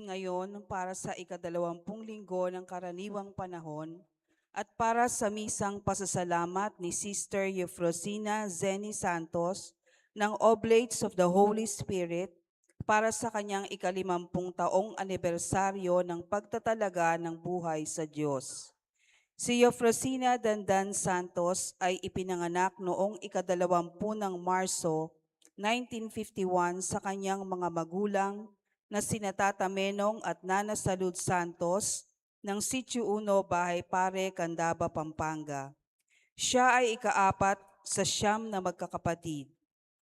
natin ngayon para sa ika-20 linggo ng karaniwang panahon at para sa misang pasasalamat ni Sister Eufrosina Zeni Santos ng Oblates of the Holy Spirit para sa kanyang ika-50 taong anibersaryo ng pagtatalaga ng buhay sa Diyos. Si Eufrosina Dandan Santos ay ipinanganak noong ika-20 ng Marso 1951 sa kanyang mga magulang na sina Tata Menong at Nana Salud Santos ng Sitio Uno, Bahay Pare, Candaba, Pampanga. Siya ay ika-4 sa 9 na magkakapatid.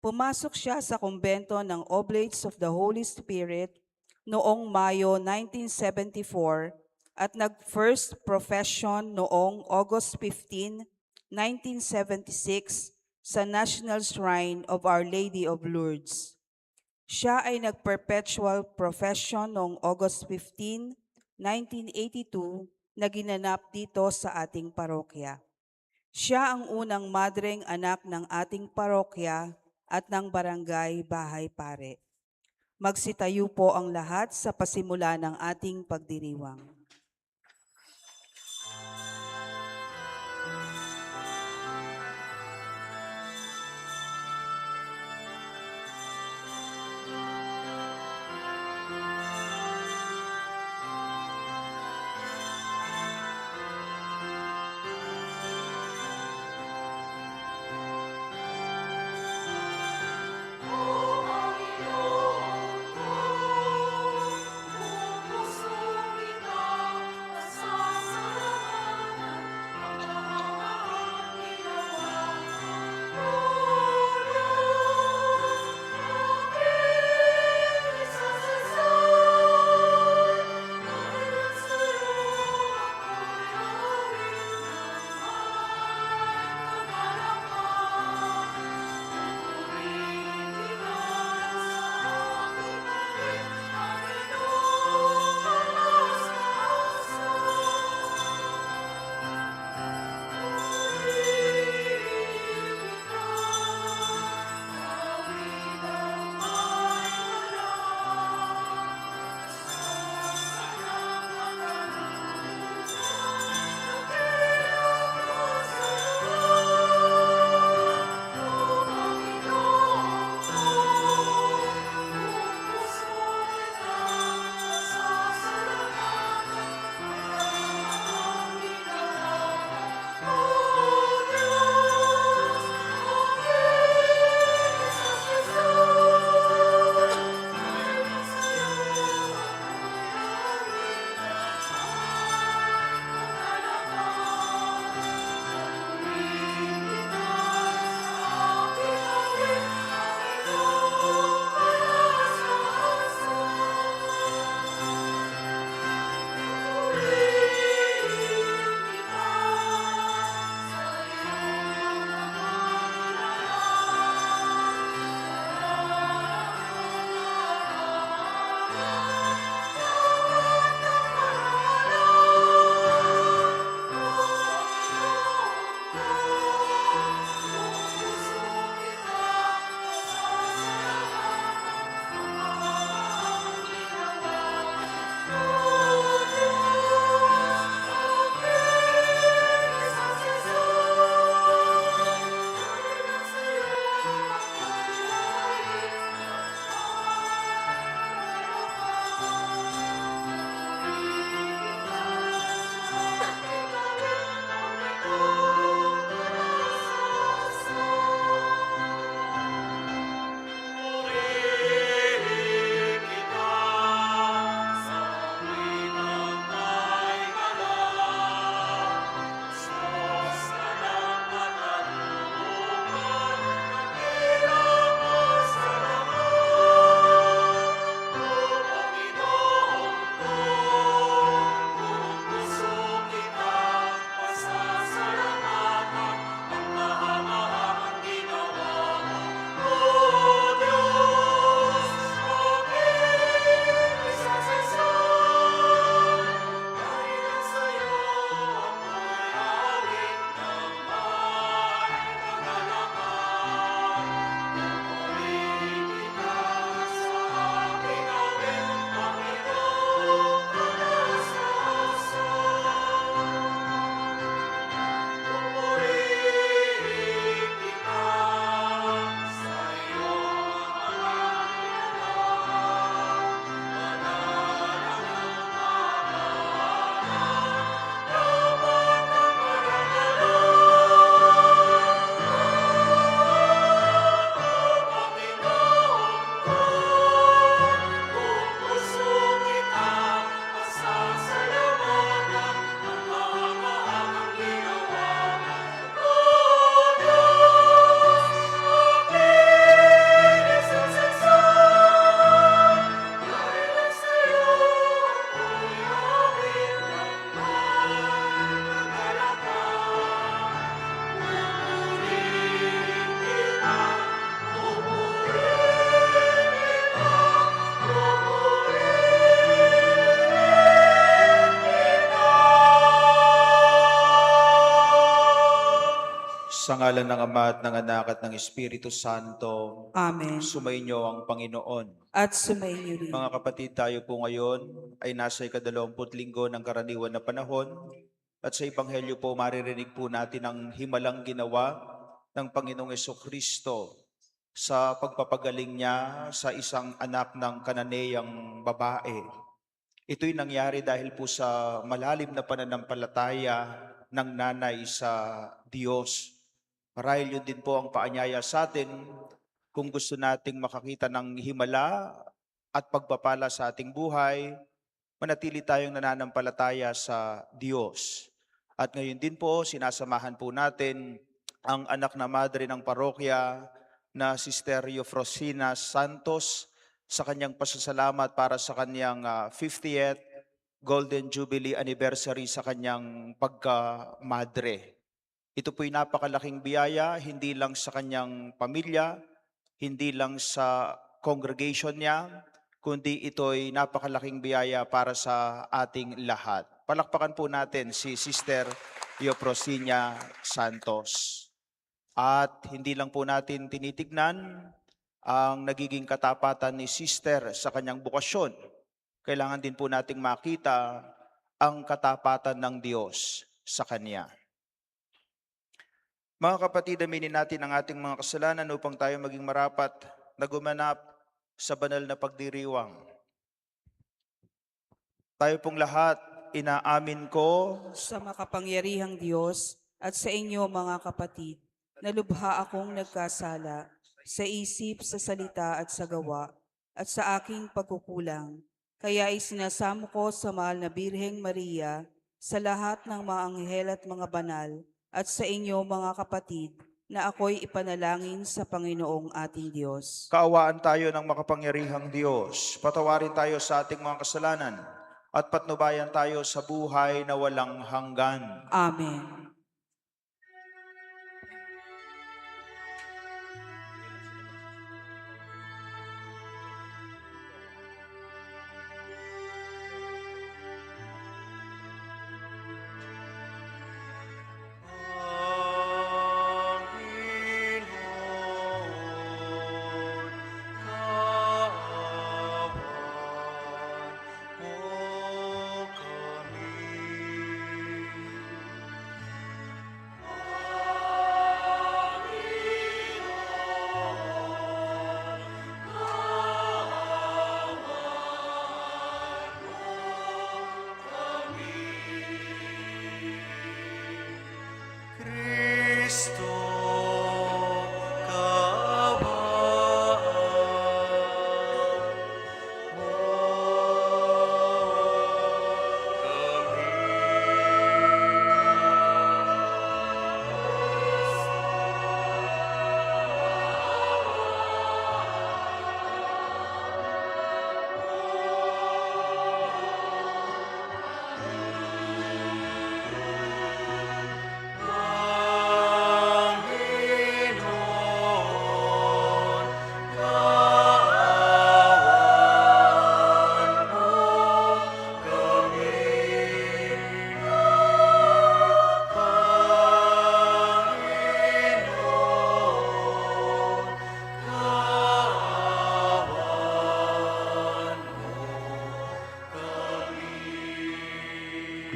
Pumasok siya sa kumbento ng Oblates of the Holy Spirit noong Mayo 1974 at nag-first profession noong August 15, 1976 sa National Shrine of Our Lady of Lourdes. Siya ay nag-perpetual profession noong August 15, 1982 na ginanap dito sa ating parokya. Siya ang unang madreng anak ng ating parokya at ng barangay Bahay Pare. Magsitayo po ang lahat sa pasimula ng ating pagdiriwang. Sa ngalan ng Ama at ng Anak at ng Espiritu Santo, Amen. sumainyo ang Panginoon. At sumainyo rin. Mga kapatid, tayo po ngayon ay nasa ikadalawamput linggo ng karaniwan na panahon at sa Ebanghelyo po maririnig po natin ang himalang ginawa ng Panginoong Jesucristo sa pagpapagaling niya sa isang anak ng Kananeyang babae. Ito'y nangyari dahil po sa malalim na pananampalataya ng nanay sa Diyos. Marahil yun din po ang paanyaya sa atin kung gusto nating makakita ng himala at pagpapala sa ating buhay, manatili tayong nananampalataya sa Diyos. At ngayon din po, sinasamahan po natin ang anak na madre ng parokya na Sister Eufrosina Santos sa kanyang pasasalamat para sa kanyang 50th Golden Jubilee Anniversary sa kanyang pagka-madre. Ito po'y napakalaking biyaya, hindi lang sa kanyang pamilya, hindi lang sa congregation niya, kundi ito'y napakalaking biyaya para sa ating lahat. Palakpakan po natin si Sister Eufrosina Santos. At hindi lang po natin tinitignan ang nagiging katapatan ni Sister sa kanyang bukasyon. Kailangan din po nating makita ang katapatan ng Diyos sa kanya. Mga kapatid, aminin natin ang ating mga kasalanan upang tayo maging marapat na gumanap sa banal na pagdiriwang. Tayo pong lahat, inaamin ko Sa makapangyarihang Diyos at sa inyo mga kapatid, na lubha akong nagkasala sa isip, sa salita at sa gawa, at sa aking pagkukulang. Kaya isinasamo ko sa mahal na Birheng Maria, sa lahat ng mga anghel at mga banal, at sa inyo mga kapatid, na ako'y ipanalangin sa Panginoong ating Diyos. kaawaan tayo ng makapangyarihang Diyos. Patawarin tayo sa ating mga kasalanan at patnubayan tayo sa buhay na walang hanggan. Amen.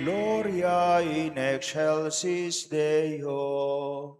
Gloria in excelsis Deo.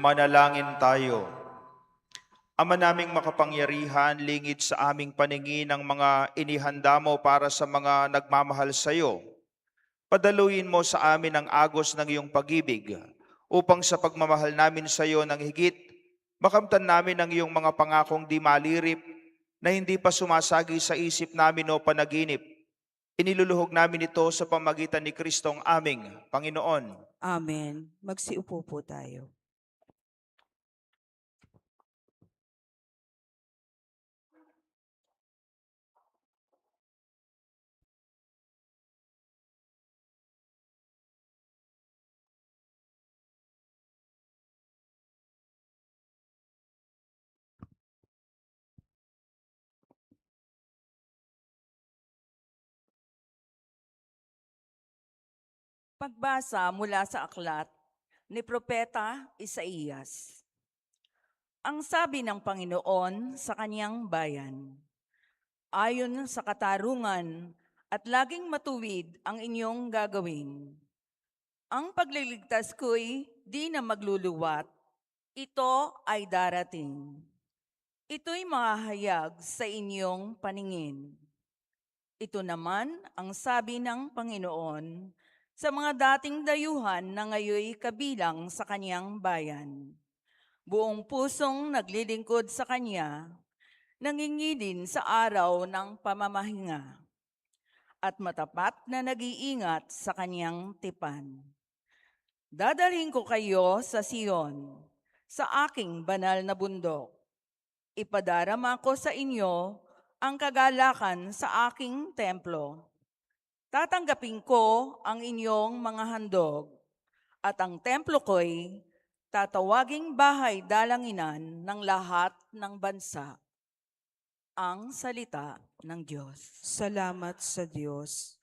Manalangin tayo. Ama naming makapangyarihan, lingid sa aming paningin ang mga inihanda mo para sa mga nagmamahal sa iyo. Padaluin mo sa amin ang agos ng iyong pag-ibig, upang sa pagmamahal namin sa iyo ng higit, makamtan namin ang iyong mga pangakong di malirip na hindi pa sumasagi sa isip namin o panaginip. Iniluluhog namin ito sa pamagitan ni Kristong aming Panginoon. Amen. Magsiupo po tayo. Pagbasa mula sa aklat ni Propeta Isaías. Ang sabi ng Panginoon sa kanyang bayan, ayon sa katarungan at laging matuwid ang inyong gagawin. Ang pagliligtas ko'y di na magluluwat, ito ay darating. Ito'y mahahayag sa inyong paningin. Ito naman ang sabi ng Panginoon sa mga dating dayuhan na ngayoy kabilang sa kanyang bayan. Buong pusong naglilingkod sa kanya, nangingilin sa araw ng pamamahinga, at matapat na nag-iingat sa kanyang tipan. Dadalhin ko kayo sa Sion, sa aking banal na bundok. Ipadarama ko sa inyo ang kagalakan sa aking templo. Tatanggapin ko ang inyong mga handog, at ang templo ko'y tatawaging bahay dalanginan ng lahat ng bansa. Ang salita ng Diyos. Salamat sa Diyos.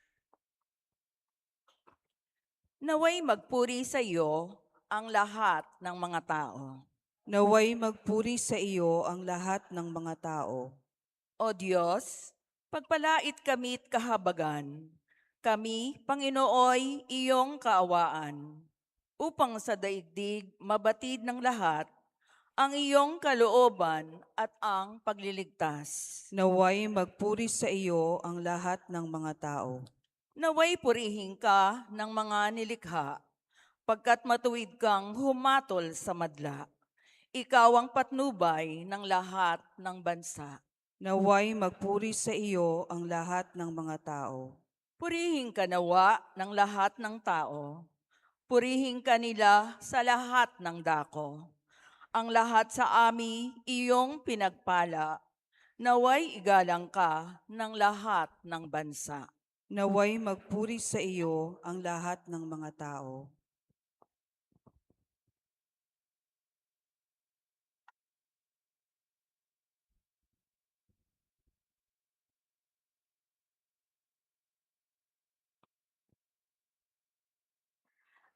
Naway magpuri sa iyo ang lahat ng mga tao. Naway magpuri sa iyo ang lahat ng mga tao. O Diyos, pagpalait kami't kahabagan. Kami, Panginooy, iyong kaawaan, upang sa daigdig mabatid ng lahat ang iyong kalooban at ang pagliligtas. Naway magpuri sa iyo ang lahat ng mga tao. Naway purihin ka ng mga nilikha, pagkat matuwid kang humatol sa madla. Ikaw ang patnubay ng lahat ng bansa. Naway magpuri sa iyo ang lahat ng mga tao. Purihin ka nawa ng lahat ng tao. Purihin ka nila sa lahat ng dako. Ang lahat sa ami iyong pinagpala. Naway igalang ka ng lahat ng bansa. Naway magpuri sa iyo ang lahat ng mga tao.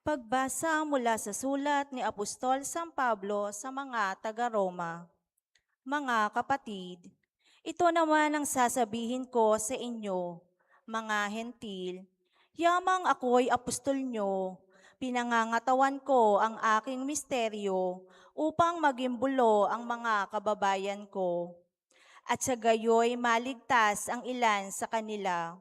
Pagbasa mula sa sulat ni Apostol San Pablo sa mga taga-Roma. Mga kapatid, ito naman ang sasabihin ko sa inyo, mga hentil, yamang ako'y apostol nyo, pinangangatawan ko ang aking misteryo upang magimbulo ang mga kababayan ko, at sa gayoy maligtas ang ilan sa kanila.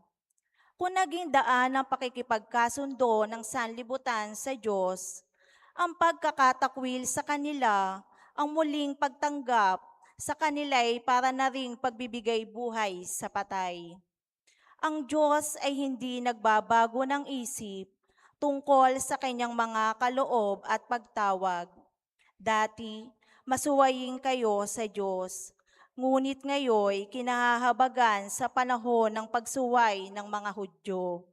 Kung naging daan ng pakikipagkasundo ng sanlibutan sa Diyos, ang pagkakatakwil sa kanila, ang muling pagtanggap sa kanila'y para na ring pagbibigay buhay sa patay. Ang Diyos ay hindi nagbabago ng isip tungkol sa kanyang mga kaloob at pagtawag. Dati, masuwayin kayo sa Diyos, ngunit ngayoy kinahahabagan sa panahon ng pagsuway ng mga Hudyo.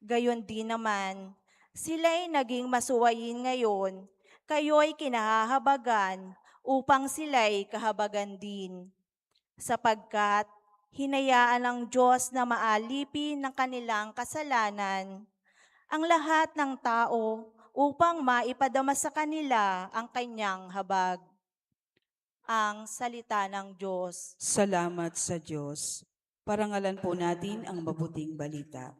Gayon din naman, sila'y naging masuwayin ngayon, kayo'y kinahahabagan upang sila'y kahabagan din. Sapagkat hinayaan ng Diyos na maalipin ng kanilang kasalanan ang lahat ng tao upang maipadama sa kanila ang kanyang habag. Ang salita ng Diyos. Salamat sa Diyos. Parangalan po natin ang mabuting balita.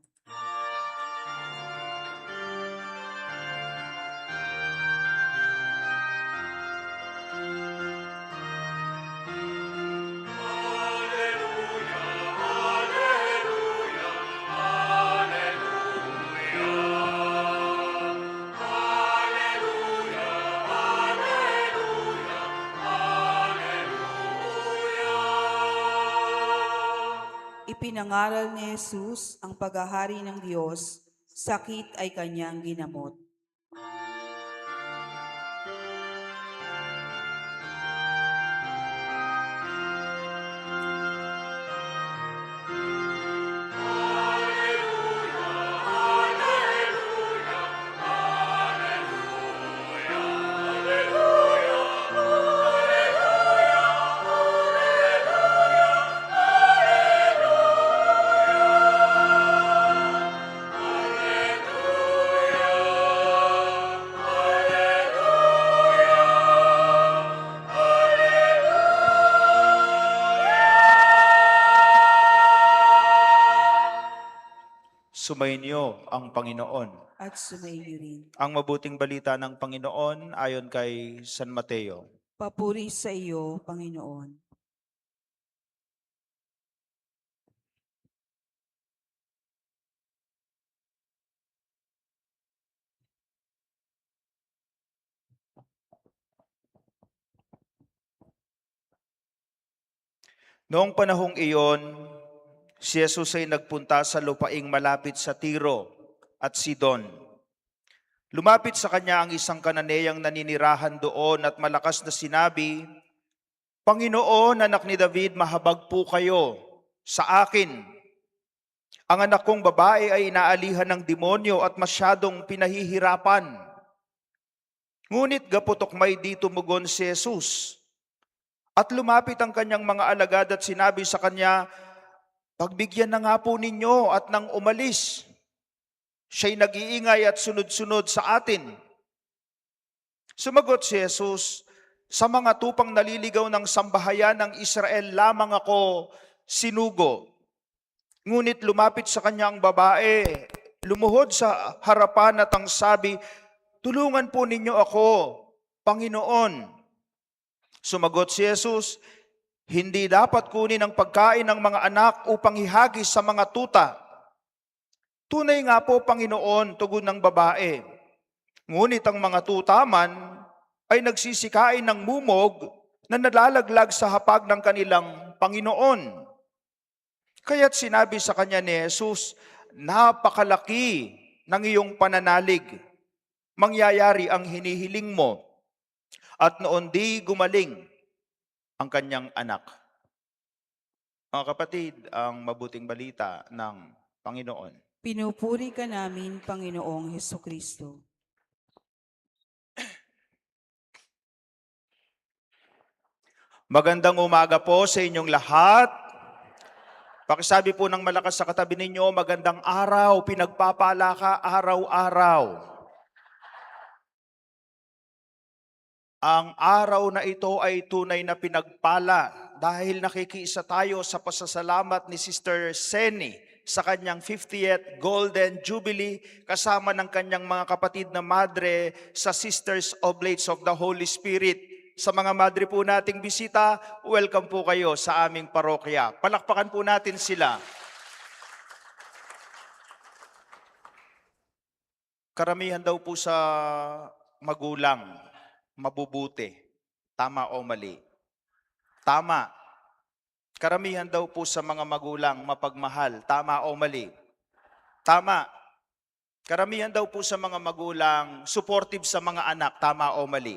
ipinangaral ni Jesus ang paghahari ng Diyos, sakit ay kanyang ginamot. Sumainyo ang Panginoon. At sumainyo rin. Ang mabuting balita ng Panginoon ayon kay San Mateo. Papuri sa iyo, Panginoon. Noong panahong iyon, si Jesus ay nagpunta sa lupaing malapit sa Tiro at Sidon. Lumapit sa kanya ang isang Kananeyang naninirahan doon at malakas na sinabi, Panginoon, anak ni David, mahabag po kayo sa akin. Ang anak kong babae ay inaalihan ng demonyo at masyadong pinahihirapan. Ngunit gaputok may di tumugon si Jesus. At lumapit ang kanyang mga alagad at sinabi sa kanya, Pagbigyan na nga po ninyo at nang umalis. Siya'y nag-iingay at sunod-sunod sa atin. Sumagot si Jesus, Sa mga tupang naliligaw ng sambahayan ng Israel lamang ako sinugo. Ngunit lumapit sa kanya ang babae, lumuhod sa harapan at ang sabi, Tulungan po ninyo ako, Panginoon. Sumagot si Jesus, Hindi dapat kunin ang pagkain ng mga anak upang ihagis sa mga tuta. Tunay nga po, Panginoon, tugon ng babae. Ngunit ang mga tuta man ay nagsisikain ng mumog na nalalaglag sa hapag ng kanilang Panginoon. Kaya't sinabi sa kanya ni Jesus, Napakalaki ng iyong pananalig. Mangyayari ang hinihiling mo. At noon di gumaling ang kanyang anak. Mga kapatid, ang mabuting balita ng Panginoon. Pinupuri ka namin, Panginoong Hesukristo. Magandang umaga po sa inyong lahat. Pakisabi po ng malakas sa katabi ninyo, magandang araw, pinagpapala ka araw-araw. Ang araw na ito ay tunay na pinagpala dahil nakikiisa tayo sa pasasalamat ni Sister Seni sa kanyang 50th Golden Jubilee kasama ng kanyang mga kapatid na madre sa Sisters Oblates of the Holy Spirit. Sa mga madre po nating bisita, welcome po kayo sa aming parokya. Palakpakan po natin sila. Karamihan daw po sa magulang, mabubuti. Tama o mali? Tama. Karamihan daw po sa mga magulang, mapagmahal. Tama o mali? Tama. Karamihan daw po sa mga magulang, supportive sa mga anak. Tama o mali?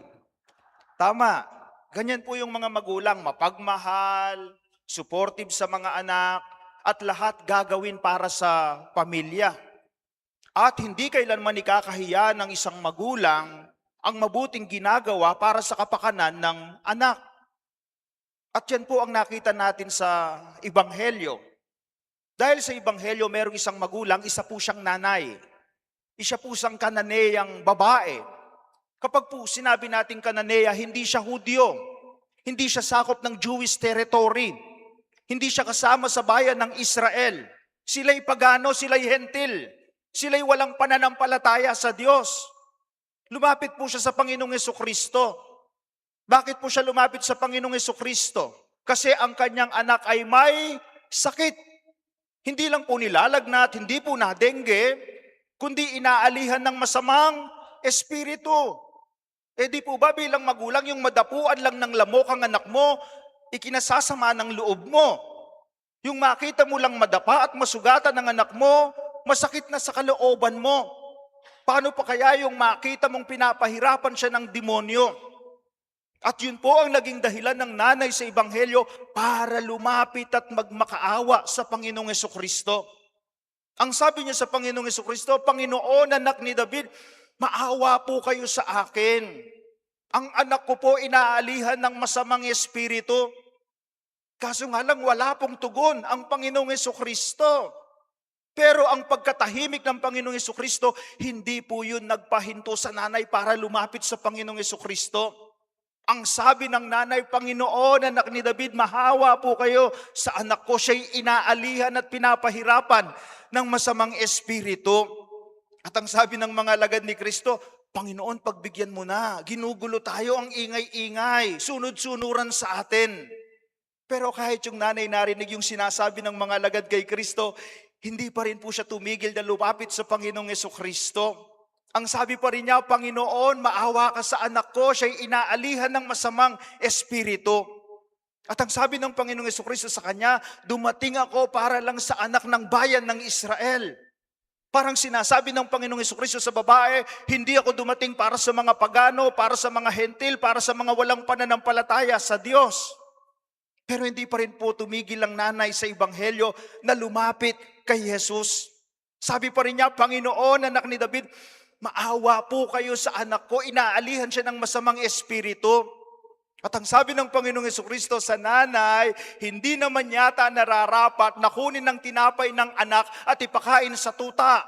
Tama. Ganyan po yung mga magulang, mapagmahal, supportive sa mga anak, at lahat gagawin para sa pamilya. At hindi kailanman ikakahiya ng isang magulang ang mabuting ginagawa para sa kapakanan ng anak. At yan po ang nakita natin sa Ebanghelyo. Dahil sa Ebanghelyo, merong isang magulang, isa po siyang nanay. Isa po siyang Kananeyang babae. Kapag po sinabi natin Kananeya, hindi siya Hudyo. Hindi siya sakop ng Jewish territory. Hindi siya kasama sa bayan ng Israel. Sila'y pagano, sila'y hentil. Sila'y walang pananampalataya sa Diyos. Lumapit po siya sa Panginoong Hesukristo. Bakit po siya lumapit sa Panginoong Hesukristo? Kasi ang kanyang anak ay may sakit. Hindi lang po nilalagnat, hindi po na dengue, kundi inaalihan ng masamang espiritu. Di po ba bilang magulang yung madapuan lang ng lamok ang anak mo, ikinasasama ng loob mo? Yung makita mo lang madapa at masugatan ng anak mo, masakit na sa kalooban mo. Paano pa kaya yung makita mong pinapahirapan siya ng demonyo? At yun po ang naging dahilan ng nanay sa Ebanghelyo para lumapit at magmakaawa sa Panginoong Hesukristo. Ang sabi niya sa Panginoong Hesukristo, Panginoon, anak ni David, maawa po kayo sa akin. Ang anak ko po inaalihan ng masamang espiritu. Kaso nga lang wala pong tugon ang Panginoong Hesukristo. Pero ang pagkatahimik ng Panginoong Hesukristo, hindi po yun nagpahinto sa nanay para lumapit sa Panginoong Hesukristo. Ang sabi ng nanay, Panginoon, anak ni David, mahawa po kayo sa anak ko. Siya'y inaalihan at pinapahirapan ng masamang espiritu. At ang sabi ng mga alagad ni Kristo, Panginoon, pagbigyan mo na. Ginugulo tayo, ang ingay-ingay. Sunod-sunuran sa atin. Pero kahit yung nanay narinig yung sinasabi ng mga alagad kay Kristo, hindi pa rin po siya tumigil na lumapit sa Panginoong Hesukristo. Ang sabi pa rin niya, Panginoon, maawa ka sa anak ko, siya'y inaalihan ng masamang espiritu. At ang sabi ng Panginoong Hesukristo sa kanya, dumating ako para lang sa anak ng bayan ng Israel. Parang sinasabi ng Panginoong Hesukristo sa babae, hindi ako dumating para sa mga pagano, para sa mga hentil, para sa mga walang pananampalataya sa Diyos. Pero hindi pa rin po tumigil ang nanay sa Ebanghelyo na lumapit kay Jesus. Sabi pa rin niya, Panginoon, anak ni David, maawa po kayo sa anak ko, inaalihan siya ng masamang espiritu. At ang sabi ng Panginoong Hesukristo sa nanay, hindi naman yata nararapat na kunin ng tinapay ng anak at ipakain sa tuta.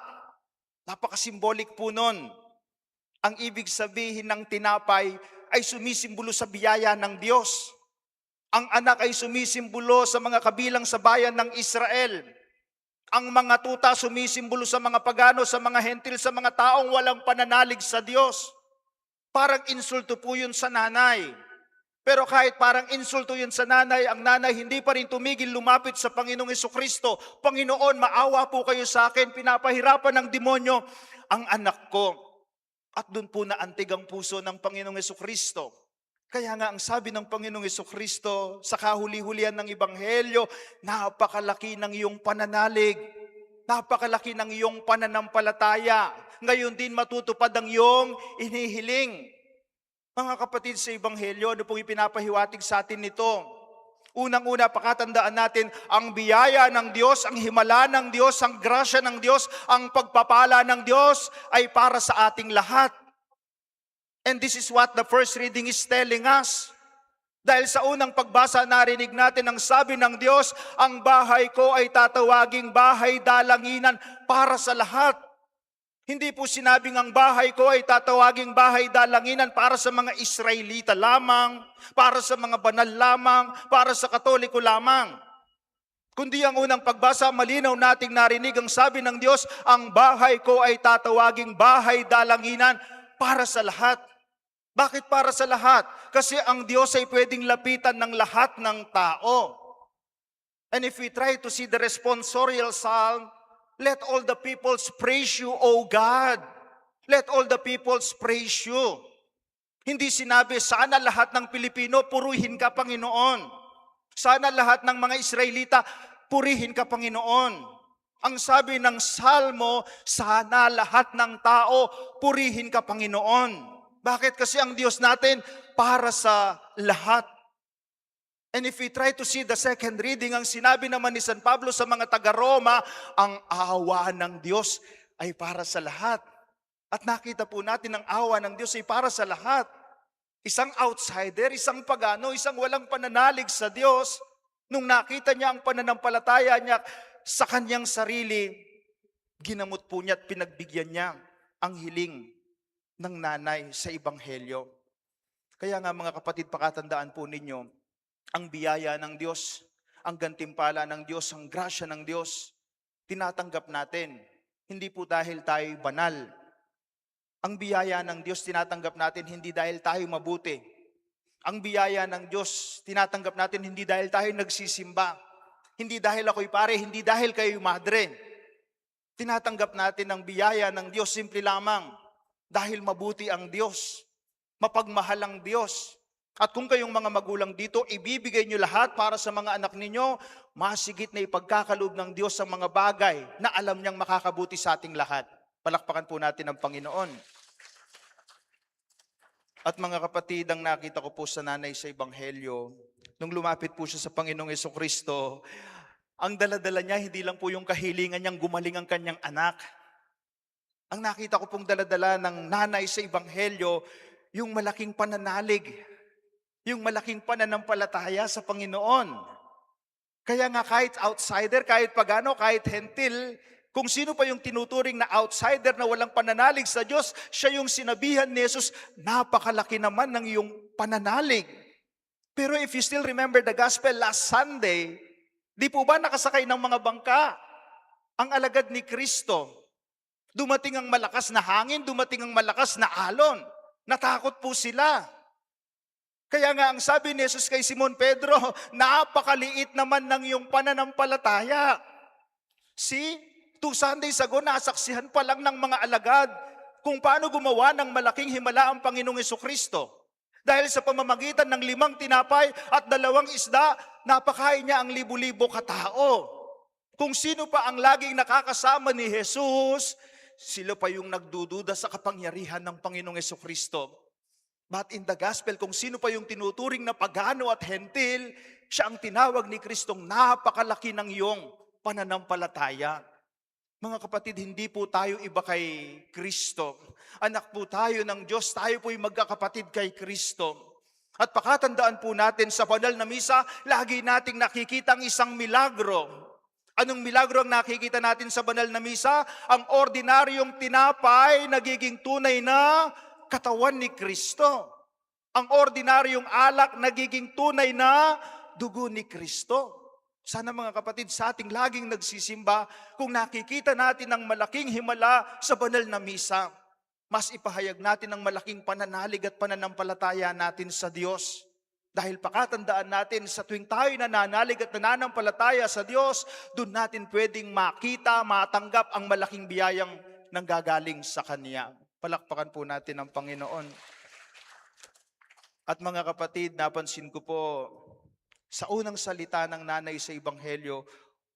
Napaka-symbolic po nun. Ang ibig sabihin ng tinapay ay sumisimbolo sa biyaya ng Diyos. Ang anak ay sumisimbolo sa mga kabilang sa bayan ng Israel. Ang mga tuta sumisimbolo sa mga pagano, sa mga hentil, sa mga taong walang pananalig sa Diyos. Parang insulto po yun sa nanay. Pero kahit parang insulto yun sa nanay, ang nanay hindi pa rin tumigil lumapit sa Panginoong Hesukristo. Panginoon, maawa po kayo sa akin, pinapahirapan ng demonyo ang anak ko. At doon po naantig ang puso ng Panginoong Hesukristo. Kaya nga ang sabi ng Panginoong Hesukristo sa kahuli-hulihan ng Ebanghelyo, napakalaki ng iyong pananalig, napakalaki ng iyong pananampalataya. Ngayon din matutupad ang iyong inihiling. Mga kapatid sa Ebanghelyo, ano pong ipinapahiwatig sa atin nito? Unang-una, pakatandaan natin, ang biyaya ng Diyos, ang himala ng Diyos, ang grasya ng Diyos, ang pagpapala ng Diyos ay para sa ating lahat. And this is what the first reading is telling us. Dahil sa unang pagbasa, narinig natin ang sabi ng Diyos, ang bahay ko ay tatawaging bahay dalanginan para sa lahat. Hindi po sinabing ang bahay ko ay tatawaging bahay dalanginan para sa mga Israelita lamang, para sa mga banal lamang, para sa Katoliko lamang. Kundi ang unang pagbasa, malinaw nating narinig ang sabi ng Diyos, ang bahay ko ay tatawaging bahay dalanginan para sa lahat. Bakit para sa lahat? Kasi ang Diyos ay pwedeng lapitan ng lahat ng tao. And if we try to see the responsorial psalm, let all the peoples praise you, O God. Let all the peoples praise you. Hindi sinabi, sana lahat ng Pilipino, purihin ka, Panginoon. Sana lahat ng mga Israelita, purihin ka, Panginoon. Ang sabi ng Salmo, sana lahat ng tao, purihin ka, Panginoon. Bakit? Kasi ang Diyos natin para sa lahat. And if we try to see the second reading, ang sinabi naman ni San Pablo sa mga taga-Roma, ang awa ng Diyos ay para sa lahat. At nakita po natin ang awa ng Diyos ay para sa lahat. Isang outsider, isang pagano, isang walang pananalig sa Diyos, nung nakita niya ang pananampalataya niya sa kanyang sarili, ginamot po niya at pinagbigyan niya ang hiling ng nanay sa Ebanghelyo. Kaya nga mga kapatid, pakatandaan po ninyo, ang biyaya ng Diyos, ang gantimpala ng Diyos, ang grasya ng Diyos, tinatanggap natin. Hindi po dahil tayo banal. Ang biyaya ng Diyos tinatanggap natin hindi dahil tayo mabuti. Ang biyaya ng Diyos tinatanggap natin hindi dahil tayo nagsisimba. Hindi dahil ako'y pare, hindi dahil kayo'y madre. Tinatanggap natin ang biyaya ng Diyos simple lamang dahil mabuti ang Diyos, mapagmahal ang Diyos, At kung kayong mga magulang dito, ibibigay nyo lahat para sa mga anak ninyo, masigit na ipagkakaloob ng Diyos ang mga bagay na alam niyang makakabuti sa ating lahat. Palakpakan po natin ang Panginoon. At mga kapatid, ang nakita ko po sa nanay sa Ebanghelyo, nung lumapit po siya sa Panginoong Jesucristo, ang daladala niya, hindi lang po yung kahilingan niyang gumaling ang kanyang anak. Ang nakita ko pong daladala ng nanay sa Ebanghelyo, yung malaking pananalig, yung malaking pananampalataya sa Panginoon. Kaya nga kahit outsider, kahit pagano, kahit hentil, kung sino pa yung tinuturing na outsider na walang pananalig sa Diyos, siya yung sinabihan ni Jesus, napakalaki naman ng iyong pananalig. Pero if you still remember the gospel last Sunday, di po ba nakasakay ng mga bangka ang alagad ni Kristo? Dumating ang malakas na hangin, dumating ang malakas na alon. Natakot po sila. Kaya nga ang sabi ni Jesus kay Simon Pedro, napakaliit naman ng iyong pananampalataya. See? 2 Sundays ago, nasaksihan pa lang ng mga alagad kung paano gumawa ng malaking himala ang Panginoong Jesucristo. Dahil sa pamamagitan ng 5 tinapay at 2 isda, napakain niya ang libu-libo katao. Kung sino pa ang laging nakakasama ni Jesus, sila pa yung nagdududa sa kapangyarihan ng Panginoong Jesucristo. But in the gospel, kung sino pa yung tinuturing na pagano at hentil, siya ang tinawag ni Kristong napakalaki ng iyong pananampalataya. Mga kapatid, hindi po tayo iba kay Kristo. Anak po tayo ng Diyos, tayo po'y magkakapatid kay Kristo. At pakatandaan po natin sa banal na misa, lagi nating nakikita ang isang milagro. Anong milagro ang nakikita natin sa banal na misa? Ang ordinaryong tinapay nagiging tunay na katawan ni Kristo. Ang ordinaryong alak nagiging tunay na dugo ni Kristo. Sana mga kapatid, sa ating laging nagsisimba, kung nakikita natin ang malaking himala sa banal na misa, mas ipahayag natin ang malaking pananalig at pananampalataya natin sa Diyos. Dahil pakatandaan natin, sa tuwing tayo nananalig at nananampalataya sa Diyos, doon natin pwedeng makita, matanggap ang malaking biyayang nanggagaling sa Kanya. Palakpakan po natin ang Panginoon. At mga kapatid, napansin ko po, sa unang salita ng nanay sa Ebanghelyo,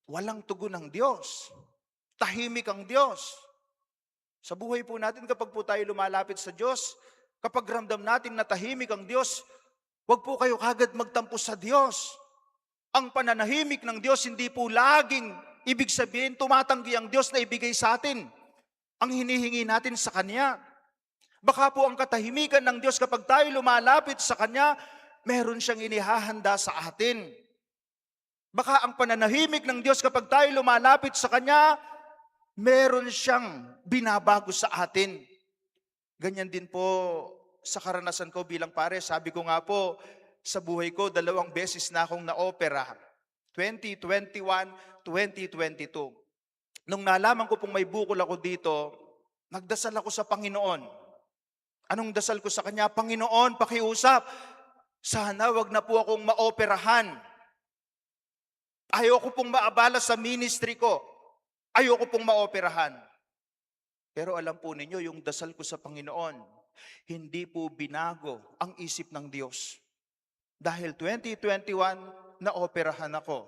walang tugon ng Diyos. Tahimik ang Diyos. Sa buhay po natin, kapag po tayo lumalapit sa Diyos, kapag ramdam natin na tahimik ang Diyos, huwag po kayo kagad magtampo sa Diyos. Ang pananahimik ng Diyos, hindi po laging ibig sabihin, tumatanggi ang Diyos na ibigay sa atin ang hinihingi natin sa Kanya. Baka po ang katahimikan ng Diyos kapag tayo lumalapit sa Kanya, meron siyang inihahanda sa atin. Baka ang pananahimik ng Diyos kapag tayo lumalapit sa Kanya, meron siyang binabago sa atin. Ganyan din po sa karanasan ko bilang pare. Sabi ko nga po, sa buhay ko, 2 beses na akong na-opera. 2021, 2022. Nung nalaman ko pong may bukol ako dito, nagdasal ako sa Panginoon. Anong dasal ko sa Kanya? Panginoon, pakiusap. Sana wag na po akong maoperahan. Ayoko pong maabala sa ministry ko. Ayoko pong maoperahan. Pero alam po ninyo, yung dasal ko sa Panginoon, hindi po binago ang isip ng Diyos. Dahil 2021, naoperahan ako.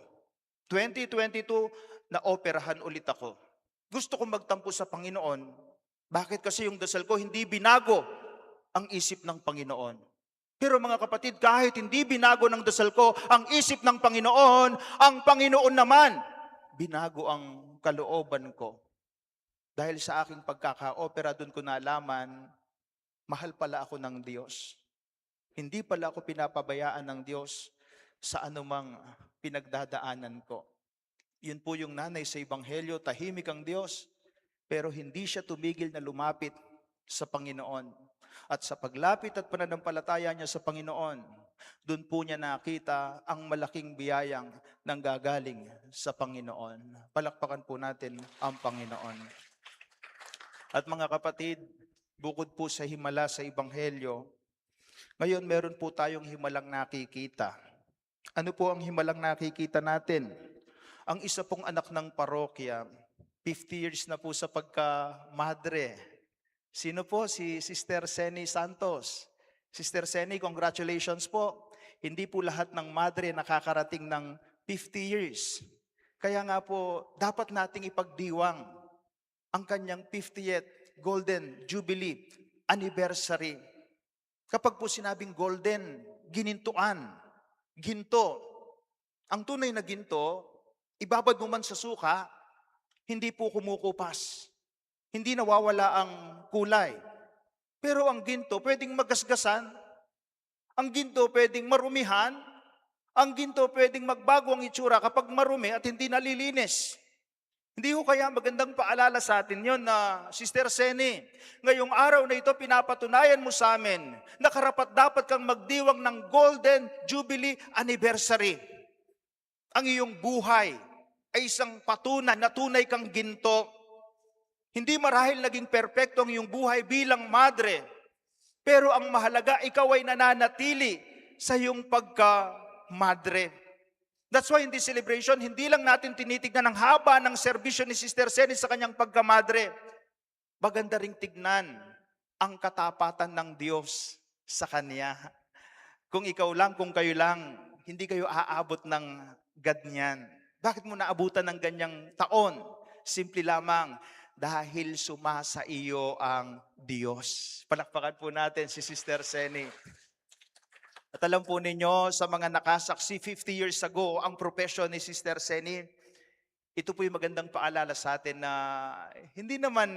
2022, naoperahan ulit ako. Gusto kong magtampo sa Panginoon. Bakit? Kasi yung dasal ko, hindi binago ang isip ng Panginoon. Pero mga kapatid, kahit hindi binago ng dasal ko ang isip ng Panginoon, ang Panginoon naman, binago ang kalooban ko. Dahil sa aking pagkaka-opera, doon ko nalaman, mahal pala ako ng Diyos. Hindi pala ako pinapabayaan ng Diyos sa anumang pinagdadaanan ko. Yun po yung nanay sa Ebanghelyo, tahimik ang Diyos, pero hindi siya tumigil na lumapit sa Panginoon. At sa paglapit at pananampalataya niya sa Panginoon, doon po niya nakita ang malaking biyayang nanggagaling sa Panginoon. Palakpakan po natin ang Panginoon. At mga kapatid, bukod po sa himala sa Ebanghelyo, ngayon meron po tayong himalang nakikita. Ano po ang himalang nakikita natin? Ang isa pong anak ng parokya, 50 years na po sa pagka-madre. Sino po? Si Sister Seni Santos. Sister Seni, congratulations po. Hindi po lahat ng madre nakakarating ng 50 years. Kaya nga po, dapat nating ipagdiwang ang kanyang 50th Golden Jubilee Anniversary. Kapag po sinabing golden, ginintuan, ginto. Ang tunay na ginto, ibabad mo man sa suka, hindi po kumukupas. Hindi nawawala ang kulay. Pero ang ginto pwedeng magasgasan, ang ginto pwedeng marumihan, ang ginto pwedeng magbago ang itsura kapag marumi at hindi nalilinis. Hindi ko kaya magandang paalala sa atin yon na, Sister Seni, ngayong araw na ito pinapatunayan mo sa amin na karapat-dapat kang magdiwang ng Golden Jubilee Anniversary. Ang iyong buhay ay isang patunay na tunay kang ginto. Hindi marahil naging perpekto ang iyong buhay bilang madre, pero ang mahalaga, ikaw ay nananatili sa iyong pagka-madre. That's why in this celebration, hindi lang natin tinitignan ang haba ng serbisyo ni Sister Seni sa kanyang pagkamadre. Maganda ring tignan ang katapatan ng Diyos sa kanya. Kung ikaw lang, kung kayo lang, hindi kayo aabot ng ganyan. Bakit mo naabutan ng ganyang taon? Simple lamang, dahil sumasa iyo ang Diyos. Palakpakan po natin si Sister Seni. At alam po ninyo, sa mga nakasaksi 50 years ago, ang profession ni Sister Seni, ito po yung magandang paalala sa atin na hindi naman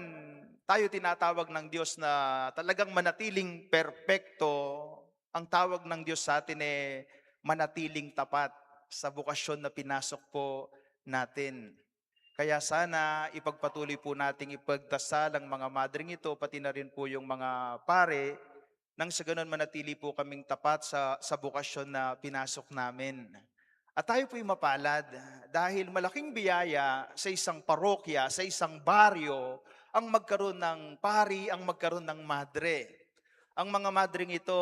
tayo tinatawag ng Diyos na talagang manatiling perpekto. Ang tawag ng Diyos sa atin manatiling tapat sa bukasyon na pinasok po natin. Kaya sana ipagpatuloy po nating ipagdasal ang mga madring ito, pati na rin po yung mga pare, nang sa ganun manatili po kaming tapat sa bukasyon na pinasok namin. At tayo po'y mapalad dahil malaking biyaya sa isang parokya, sa isang baryo, ang magkaroon ng pari, ang magkaroon ng madre. Ang mga madring ito,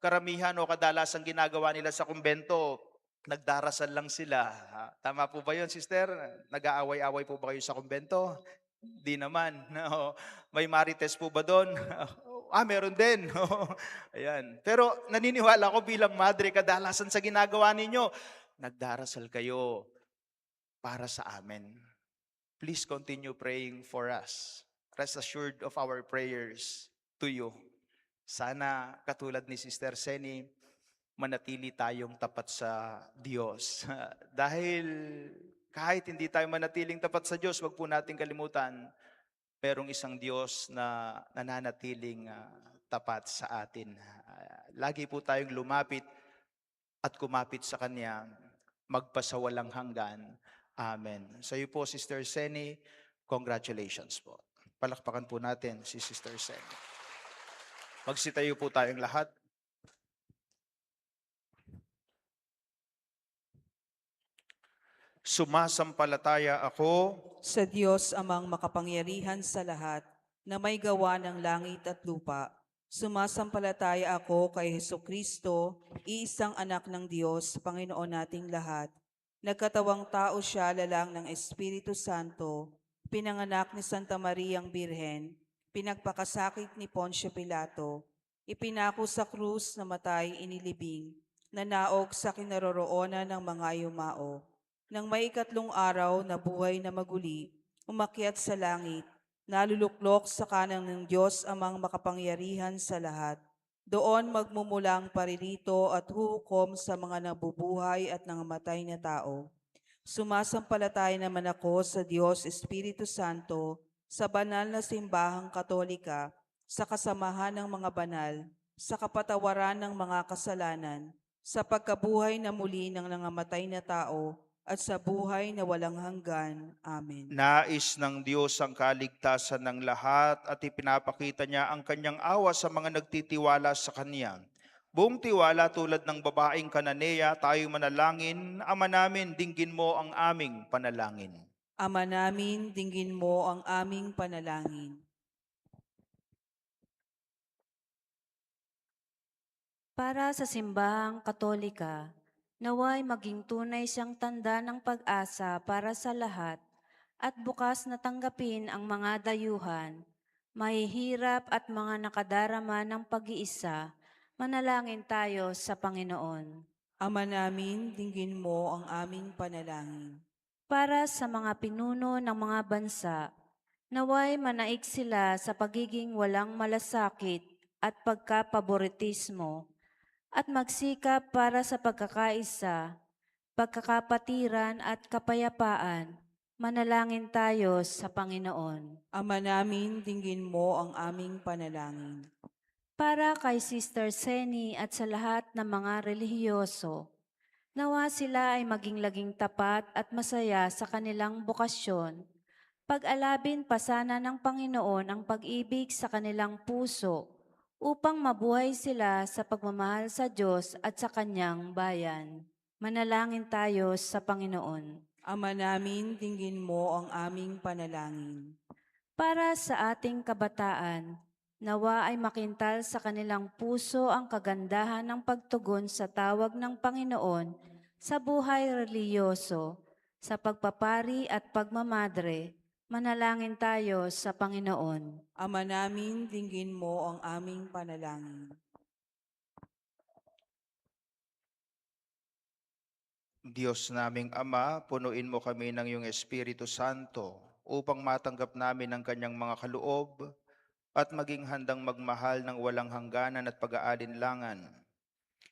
karamihan o kadalasang ginagawa nila sa kumbento, nagdarasal lang sila. Tama po ba yun, sister? Nag-aaway-away po ba kayo sa kumbento? Di naman. No. May marites po ba doon? Meron din. Ayan. Pero naniniwala ko bilang madre, kadalasan sa ginagawa ninyo, nagdarasal kayo para sa amin. Please continue praying for us. Rest assured of our prayers to you. Sana katulad ni Sister Seni, manatili tayong tapat sa Diyos. Dahil kahit hindi tayo manatiling tapat sa Diyos, wag po nating kalimutan, merong isang Diyos na nananatiling tapat sa atin. Lagi po tayong lumapit at kumapit sa Kanya, magpasawalang hanggan. Amen. Sa iyo po, Sister Seni, congratulations po. Palakpakan po natin si Sister Seni. Magsitayo po tayong lahat. Sumasampalataya ako Sa Diyos amang makapangyarihan sa lahat, na may gawa ng langit at lupa. Sumasampalataya ako kay Hesukristo, iisang anak ng Diyos, Panginoon nating lahat. Nagkatawang tao siya lalang ng Espiritu Santo, pinanganak ni Santa Mariang Birhen, pinagpakasakit ni Poncio Pilato, ipinako sa krus, namatay, inilibing, nanaog sa kinaroroonan ng mga yumao. Nang may ikatlong araw na buhay na maguli, umakyat sa langit, naluluklok sa kanan ng Diyos amang makapangyarihan sa lahat. Doon magmumulang paririto at huhukom sa mga nabubuhay at nangamatay na tao. Sumasampalataya naman ako sa Diyos Espiritu Santo, sa banal na simbahang katolika, sa kasamahan ng mga banal, sa kapatawaran ng mga kasalanan, sa pagkabuhay na muli ng nangamatay na tao, at sa buhay na walang hanggan. Amen. Nais ng Diyos ang kaligtasan ng lahat at ipinapakita niya ang kanyang awa sa mga nagtitiwala sa Kanya. Buong tiwala tulad ng babaeng Kananea, tayo manalangin. Ama namin, dinggin mo ang aming panalangin. Ama namin, dinggin mo ang aming panalangin. Para sa simbahang katolika, naway maging tunay siyang tanda ng pag-asa para sa lahat at bukas na tanggapin ang mga dayuhan, mahihirap at mga nakadarama ng pag-iisa Manalangin tayo sa Panginoon. Ama namin, dinggin mo ang aming panalangin. Para sa mga pinuno ng mga bansa, naway manaig sila sa pagiging walang malasakit at pagkapaboritismo at magsikap para sa pagkakaisa, pagkakapatiran at kapayapaan. Manalangin tayo sa Panginoon. Ama namin, dinggin mo ang aming panalangin. Para kay Sister Seni at sa lahat ng mga relihiyoso, nawa sila ay maging laging tapat at masaya sa kanilang bokasyon. Pag-alabin pa sana ng Panginoon ang pag-ibig sa kanilang puso upang mabuhay sila sa pagmamahal sa Diyos at sa Kanyang bayan. Manalangin tayo sa Panginoon. Ama namin, dinggin mo ang aming panalangin. Para sa ating kabataan, nawa ay makintal sa kanilang puso ang kagandahan ng pagtugon sa tawag ng Panginoon sa buhay reliyoso, sa pagpapari at pagmamadre. Manalangin tayo sa Panginoon. Ama namin, dinggin mo ang aming panalangin. Diyos naming Ama, punuin mo kami ng iyong Espiritu Santo upang matanggap namin ang kanyang mga kaloob at maging handang magmahal ng walang hangganan at pag-aalinlangan.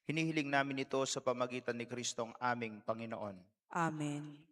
Hinihiling namin ito sa pamagitan ni Kristong aming Panginoon. Amen.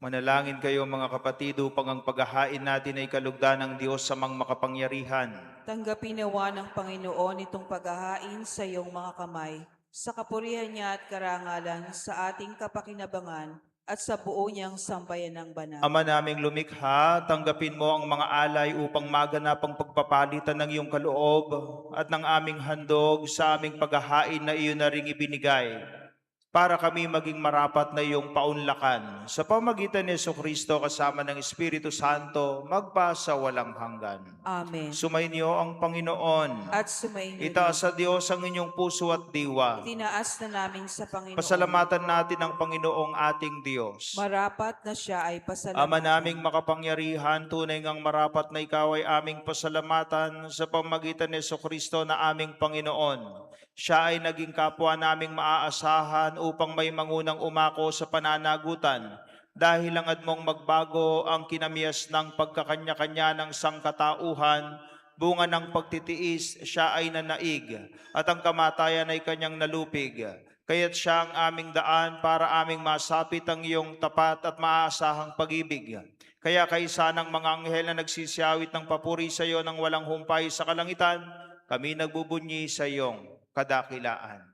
Manalangin kayo mga kapatid upang ang paghahain natin ay kalugdan ng Diyos sa mga makapangyarihan. Tanggapin nawa ng Panginoon itong paghahain sa iyong mga kamay, sa kapurihan niya at karangalan, sa ating kapakinabangan, at sa buo niyang sambayan ng banal. Ama naming lumikha, tanggapin mo ang mga alay upang maganap ang pagpapalitan ng iyong kaloob at ng aming handog sa aming paghahain na iyon na ring ibinigay, para kami maging marapat na iyong paunlakan. Sa pamagitan ni Jesucristo kasama ng Espiritu Santo, magpa sa walang hanggan. Amen. Sumainyo ang Panginoon. At sumainyo Itaas sa Diyos ang inyong puso at diwa. tinaas na namin sa Panginoon. Pasalamatan natin ang Panginoong ating Diyos. Marapat na siya ay pasalamatan. Ama naming makapangyarihan, tunay ngang marapat na ikaw ay aming pasalamatan sa pamagitan ni Jesucristo na aming Panginoon. Siya ay naging kapwa naming maaasahan upang may mangunang umako sa pananagutan, dahil langad mong magbago ang kinamias ng pagkakanya-kanya ng sangkatauhan, bunga ng pagtitiis siya ay nanaig, at ang kamatayan ay kanyang nalupig. Kaya't siya ang aming daan para aming masapit ang iyong tapat at maaasahang pag-ibig. Kaya kaisa ng mga anghel na nagsisiyawit ng papuri sa iyo ng walang humpay sa kalangitan, kami nagbubunyi sa iyong kadakilaan.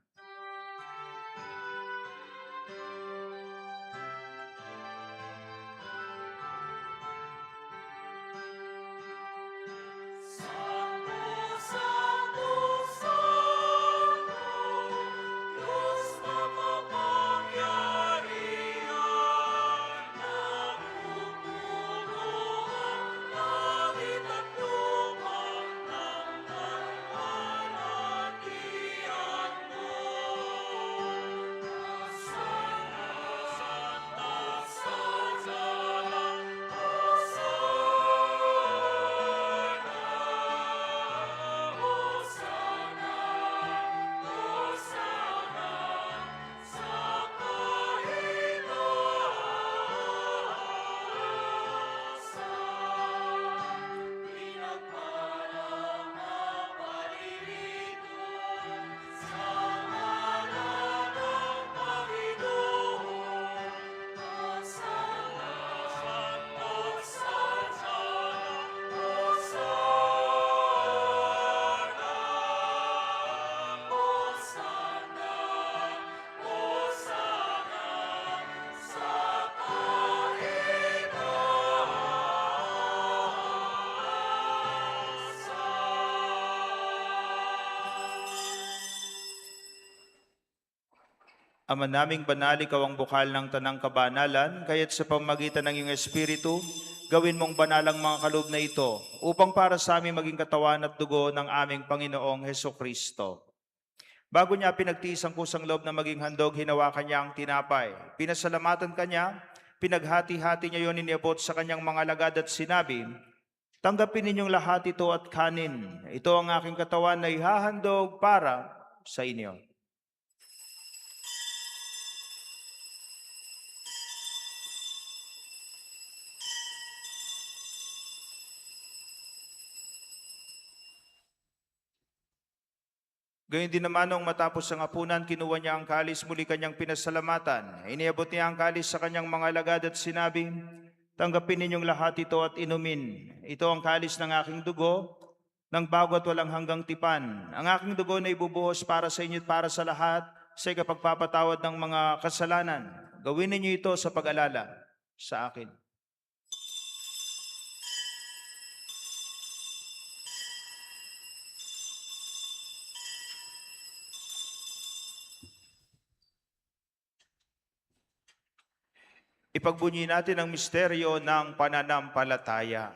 Ama naming banal, ikaw ang bukal ng tanang kabanalan, kaya't sa pamagitan ng iyong Espiritu, gawin mong banal ang mga kaloob na ito, upang para sa amin maging katawan at dugo ng aming Panginoong Hesukristo. Bago niya pinagtiis ang kusang loob na maging handog, hinawakan niya ang tinapay. Pinasalamatan kanya, pinaghati-hati niya yun, iniabot sa kanyang mga alagad at sinabi, "Tanggapin ninyong lahat ito at kanin. Ito ang aking katawan na ihahandog para sa inyo." Gayun din naman nung matapos ang hapunan, kinuha niya ang kalis, muli kanyang pinasalamatan. Iniabot niya ang kalis sa kanyang mga alagad at sinabi, "Tanggapin ninyong lahat ito at inumin. Ito ang kalis ng aking dugo, ng bago at walang hanggang tipan. Ang aking dugo na ibubuhos para sa inyo at para sa lahat, sa ikapagpapatawad ng mga kasalanan. Gawin ninyo ito sa pag-alala sa akin." Ipagbunyi natin ang misteryo ng pananampalataya.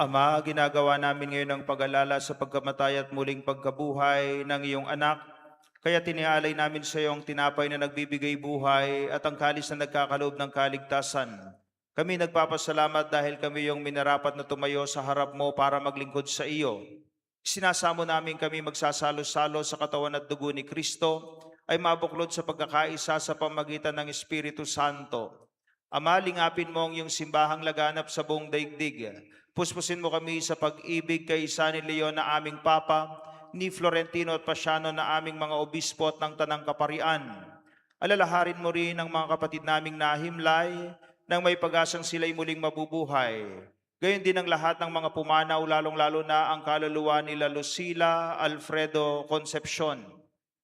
Ama, ginagawa namin ngayon ang pag-alala sa pagkamatay at muling pagkabuhay ng iyong anak. Kaya tinialay namin sa iyo ang tinapay na nagbibigay buhay at ang kalis na nagkakaloob ng kaligtasan. Kami nagpapasalamat dahil kami yung minarapat na tumayo sa harap mo para maglingkod sa iyo. Sinasamo namin kami magsasalo-salo sa katawan at dugo ni Kristo ay mabuklod sa pagkakaisa sa pamagitan ng Espiritu Santo. Ama, lingapin mo ang iyong simbahang laganap sa buong daigdig. Puspusin mo kami sa pag-ibig kay San Leon na aming Papa, ni Florentino at Pasiano na aming mga obispo at ng Tanang Kaparian. Alalaharin mo rin ang mga kapatid naming nahimlay nang may pag-asang sila'y muling mabubuhay. Gayon din ang lahat ng mga pumanaw, lalong-lalo na ang kaluluwa nila Lucila, Alfredo, Concepcion.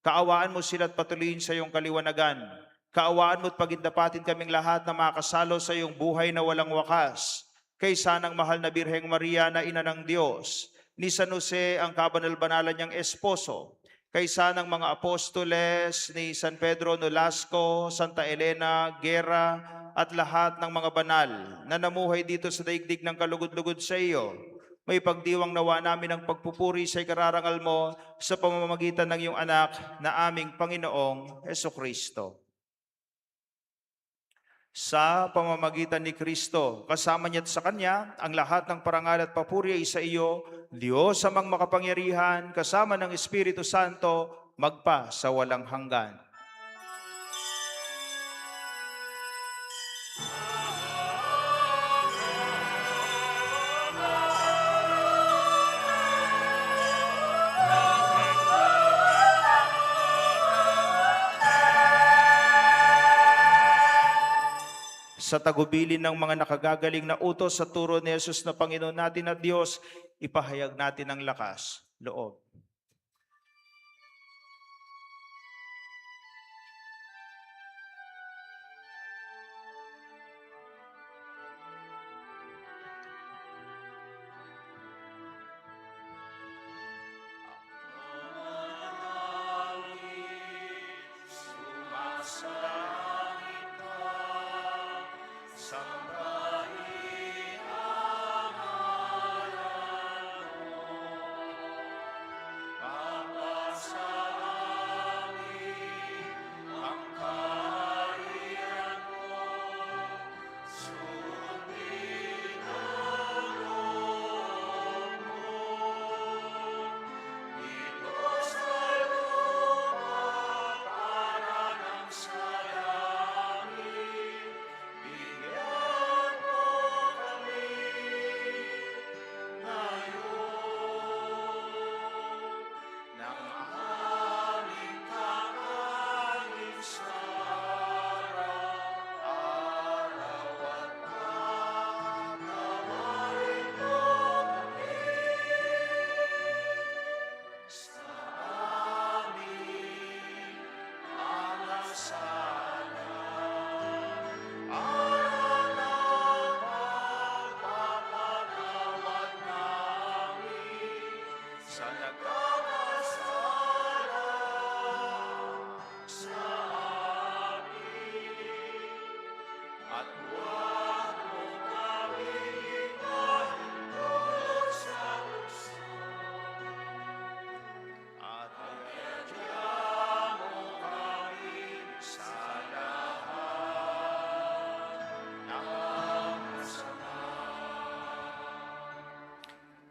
Kaawaan mo sila at patuloyin sa iyong kaliwanagan. Kaawaan mo at pagindapatin kaming lahat na makasalo sa iyong buhay na walang wakas. Kaysa ng mahal na Birheng Maria na ina ng Diyos, ni San Jose ang kabanal-banalan niyang esposo, kaysa ng mga apostoles ni San Pedro Nolasco, Santa Elena Guerra, at lahat ng mga banal na namuhay dito sa daigdig ng kalugod-lugod sa iyo. May pagdiwang nawa namin ang pagpupuri sa ikararangal mo sa pamamagitan ng iyong anak na aming Panginoong Hesukristo. Sa pamamagitan ni Kristo, kasama niya at sa Kanya, ang lahat ng parangal at papuri ay sa iyo, Diyos amang makapangyarihan, kasama ng Espiritu Santo, magpa sa walang hanggan. Sa tagubilin ng mga nakagagaling na utos sa turo ni Jesus na Panginoon natin at Diyos, ipahayag natin ang lakas, loob.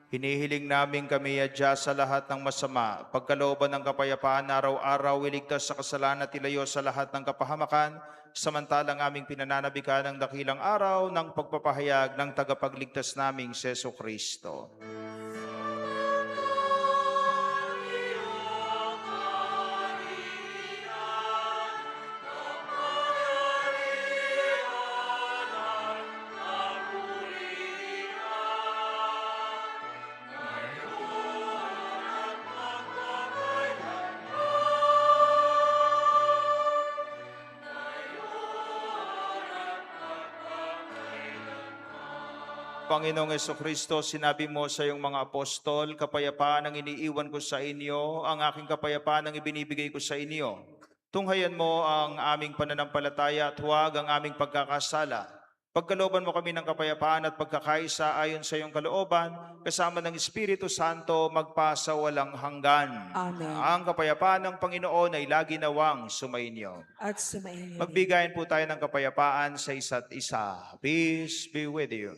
Hinihiling namin kami adya sa lahat ng masama, pagkalooban ng kapayapaan araw-araw, iligtas sa kasalanan at ilayo sa lahat ng kapahamakan, samantalang aming pinananabikan ng dakilang araw ng pagpapahayag ng tagapagligtas naming si Jesucristo. Panginoong Jesucristo, sinabi mo sa iyong mga apostol, kapayapaan ang iniiwan ko sa inyo, ang aking kapayapaan ang ibinibigay ko sa inyo. Tunghayan mo ang aming pananampalataya at huwag ang aming pagkakasala. Pagkalooban mo kami ng kapayapaan at pagkakaisa ayon sa iyong kalooban, kasama ng Espiritu Santo magpasa walang hanggan. Amen. Ang kapayapaan ng Panginoon ay lagi nawang sumainyo. At sumainyo rin. Magbigayan po tayo ng kapayapaan sa isa't isa. Peace be with you.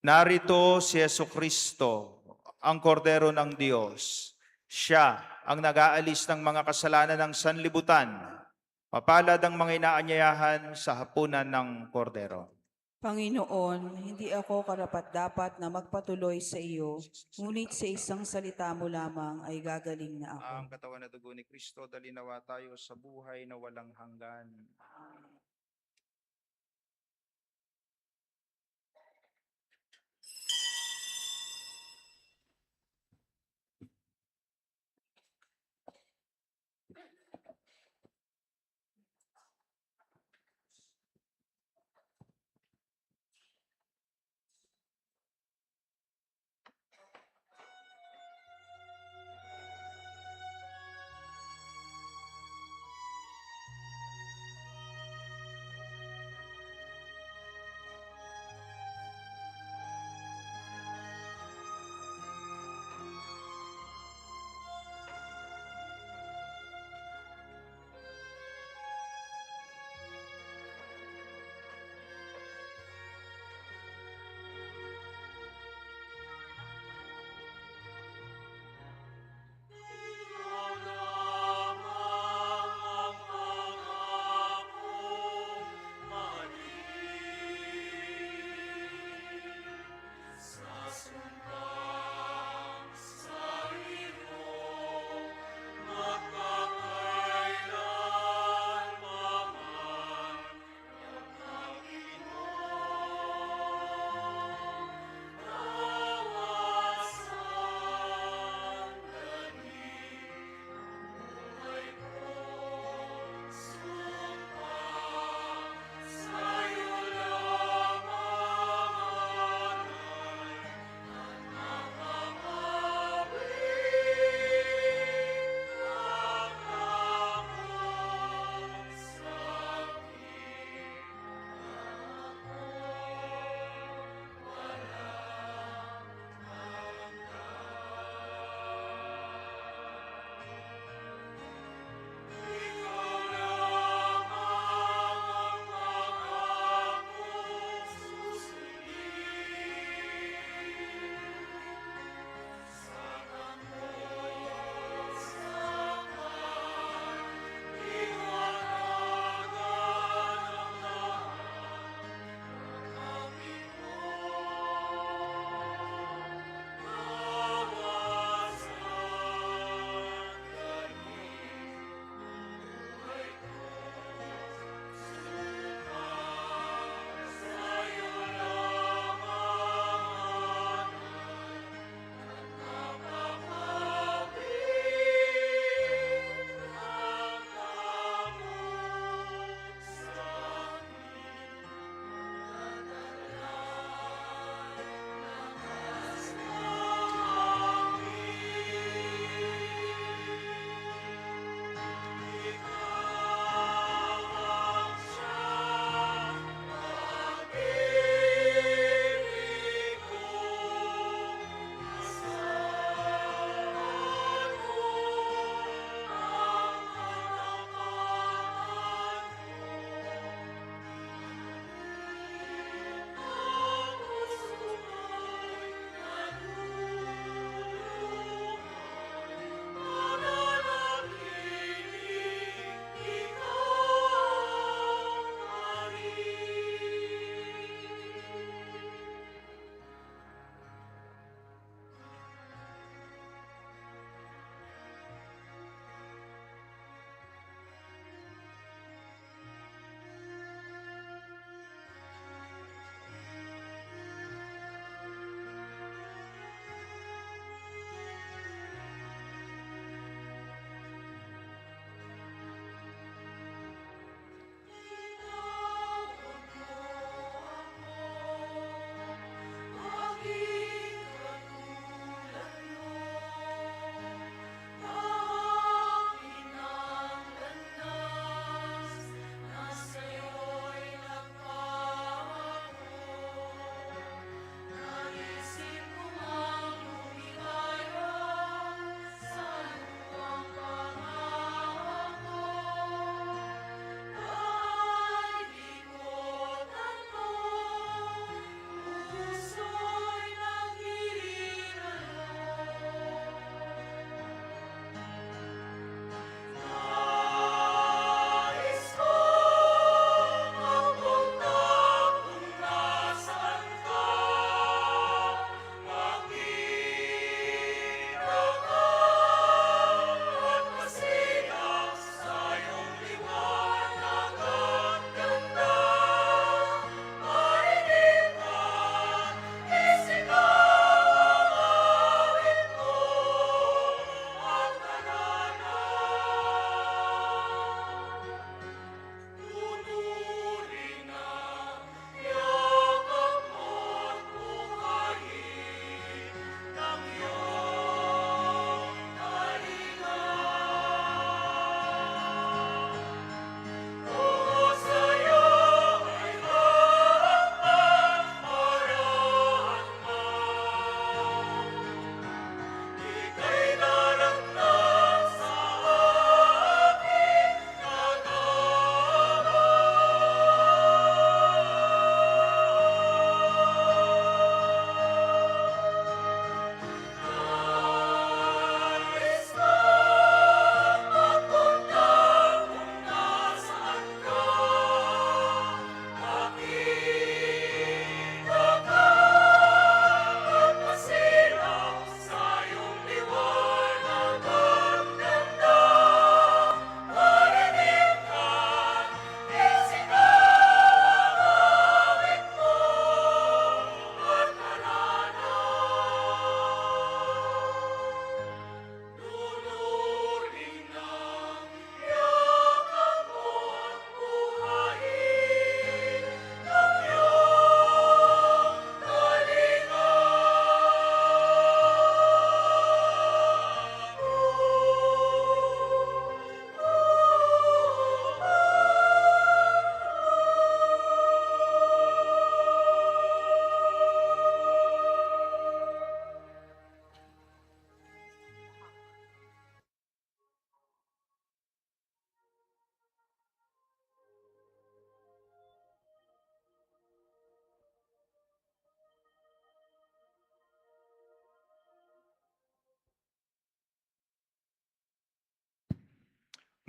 Narito si Jesucristo, ang kordero ng Diyos. Siya ang nag-aalis ng mga kasalanan ng sanlibutan. Mapalad ang mga inaanyayahan sa hapunan ng kordero. Panginoon, hindi ako karapat-dapat na magpatuloy sa iyo, ngunit sa isang salita mo lamang ay gagaling na ako. Ang katawan na dugo ni Kristo, dalinawa tayo sa buhay na walang hanggan.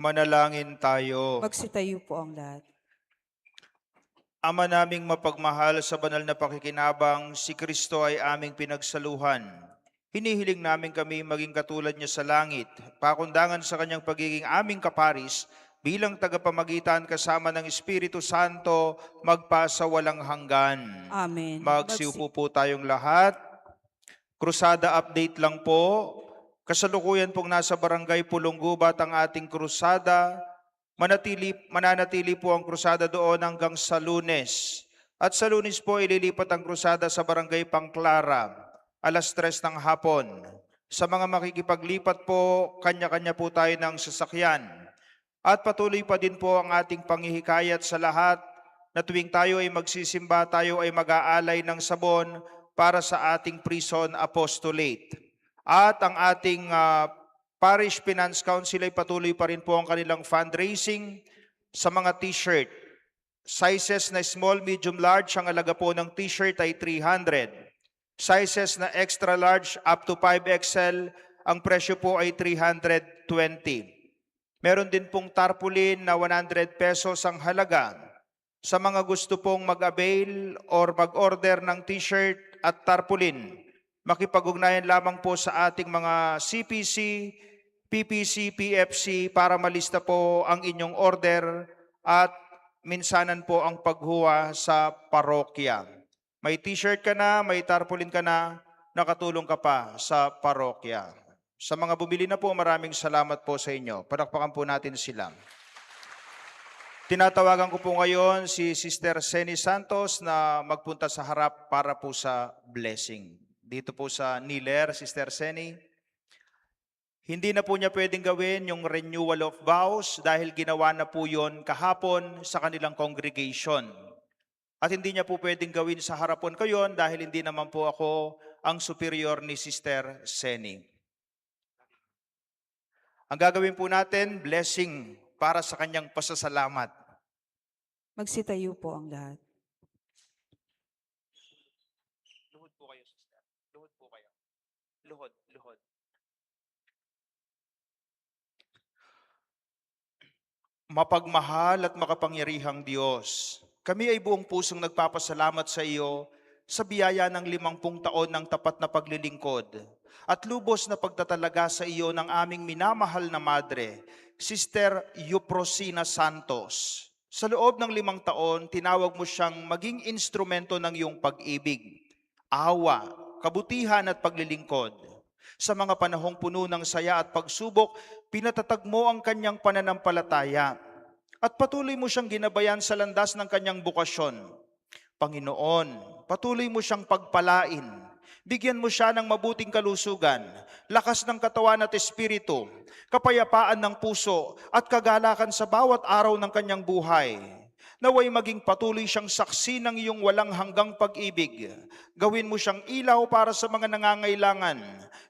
Manalangin tayo. Magsitayo po ang lahat. Ama naming mapagmahal, sa banal na pakikinabang, si Kristo ay aming pinagsaluhan. Hinihiling namin kami maging katulad niya sa langit, pakundangan sa kanyang pagiging aming kaparis, bilang tagapamagitan kasama ng Espiritu Santo, magpasa walang hanggan. Amen. Magsiupo po tayong lahat. Krusada update lang po. Kasalukuyan pong nasa Barangay Pulonggubat ang ating krusada. Mananatili po ang krusada doon hanggang sa Lunes. At sa Lunes po ililipat ang krusada sa Barangay Pangclara, alas 3 ng hapon. Sa mga makikipaglipat po, kanya-kanya po tayo ng sasakyan. At patuloy pa din po ang ating panghihikayat sa lahat na tuwing tayo ay magsisimba, tayo ay mag-aalay ng sabon para sa ating prison apostolate. At ang ating Parish Finance Council ay patuloy pa rin po ang kanilang fundraising sa mga t-shirt. Sizes na small, medium, large, ang halaga po ng t-shirt ay 300. Sizes na extra large up to 5XL, ang presyo po ay 320. Meron din pong tarpaulin na 100 pesos ang halaga. Sa mga gusto pong mag-avail or mag-order ng t-shirt at tarpaulin, makipag-ugnayan lamang po sa ating mga CPC, PPC, PFC para malista po ang inyong order at minsanan po ang paghuwa sa parokya. May t-shirt ka na, may tarpaulin ka na, nakatulong ka pa sa parokya. Sa mga bumili na po, maraming salamat po sa inyo. Palakpakan po natin sila. Tinatawagan ko po ngayon si Sister Seni Santos na magpunta sa harap para po sa blessing. Dito po sa Niler, Sister Seni. Hindi na po niya pwedeng gawin yung renewal of vows dahil ginawa na po yon kahapon sa kanilang congregation. At hindi niya po pwedeng gawin sa harapon ko yon dahil hindi naman po ako ang superior ni Sister Seni. Ang gagawin po natin, blessing para sa kanyang pasasalamat. Magsitayo po ang lahat. Luhod po kayo, Sister. Luhod po kayo. Luhod. Mapagmahal at makapangyarihang Diyos, kami ay buong pusong nagpapasalamat sa iyo sa biyaya ng 50 taon ng tapat na paglilingkod at lubos na pagtatalaga sa iyo ng aming minamahal na madre, Sister Euprosina Santos. Sa loob ng 5 taon, tinawag mo siyang maging instrumento ng iyong pag-ibig, awa, kabutihan at paglilingkod. Sa mga panahong puno ng saya at pagsubok, pinatatag mo ang kanyang pananampalataya at patuloy mo siyang ginabayan sa landas ng kanyang bukasyon. Panginoon, patuloy mo siyang pagpalain. Bigyan mo siya ng mabuting kalusugan, lakas ng katawan at espiritu, kapayapaan ng puso at kagalakan sa bawat araw ng kanyang buhay. Naway maging patuloy siyang saksi ng iyong walang hanggang pag-ibig. Gawin mo siyang ilaw para sa mga nangangailangan,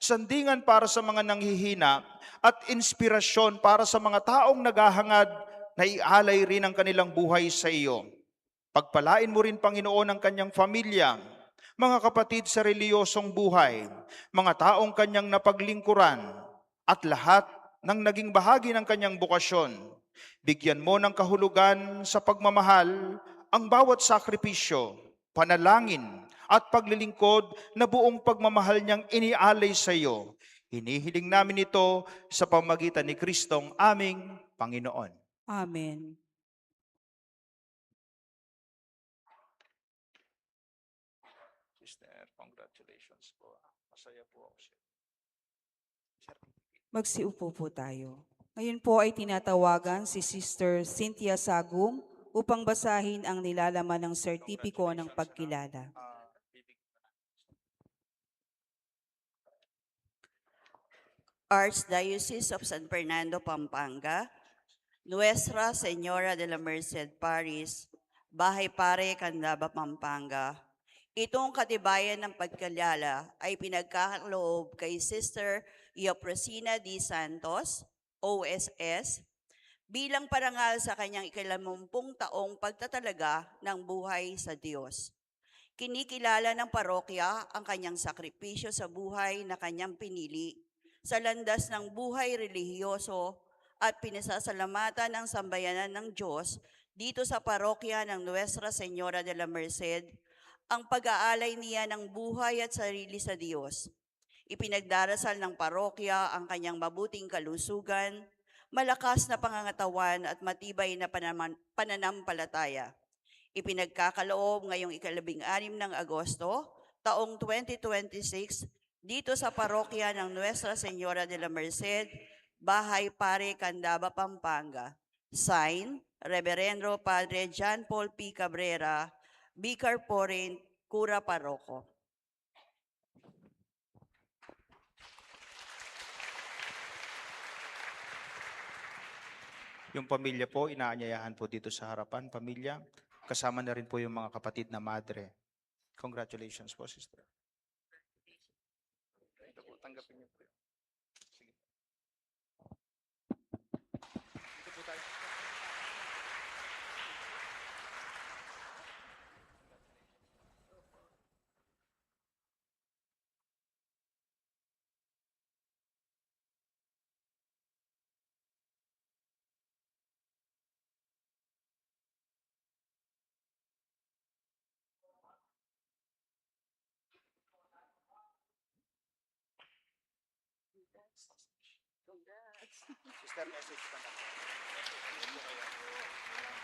sandingan para sa mga nanghihina, at inspirasyon para sa mga taong naghahangad na ialay rin ang kanilang buhay sa iyo. Pagpalain mo rin, Panginoon, ang kanyang pamilya, mga kapatid sa reliyosong buhay, mga taong kanyang napaglingkuran, at lahat ng naging bahagi ng kanyang bukasyon. Bigyan mo ng kahulugan sa pagmamahal ang bawat sakripisyo, panalangin at paglilingkod na buong pagmamahal niyang inialay sa iyo. Hinihiling namin ito sa pamamagitan ni Kristong aming Panginoon. Amen. Sister, congratulations po. Masaya po ako siya. Magsiupo po tayo. Ngayon po ay tinatawagan si Sister Cynthia Sagum upang basahin ang nilalaman ng sertipiko ng pagkilala. Archdiocese of San Fernando, Pampanga, Nuestra Señora de la Merced Paris, Bahay Pare, Candaba, Pampanga. Itong katibayan ng pagkilala ay pinagkakaloob kay Sister Euprosina D. Santos, OSS, bilang parangal sa kanyang 50 taong pagtatalaga ng buhay sa Diyos. Kinikilala ng parokya ang kanyang sakripisyo sa buhay na kanyang pinili sa landas ng buhay relihiyoso at pinasasalamatan ng sambayanan ng Diyos dito sa parokya ng Nuestra Señora de la Merced ang pag-aalay niya ng buhay at sarili sa Diyos. Ipinagdarasal ng parokya ang kanyang mabuting kalusugan, malakas na pangangatawan at matibay na pananampalataya. Ipinagkakaloob ngayong ika-16 ng Agosto, taong 2026, dito sa parokya ng Nuestra Señora de la Merced, Bahay Pare, Candaba, Pampanga. Sign, Reverendo Padre John Paul P. Cabrera, Vicar Foreign, Cura Paroko. Yung pamilya po, inaanyayahan po dito sa harapan, pamilya. Kasama na rin po yung mga kapatid na madre. Congratulations po, sister. Ito po, tanggapin niyo po. Sige. Dito po tayo. Sister, message pa na.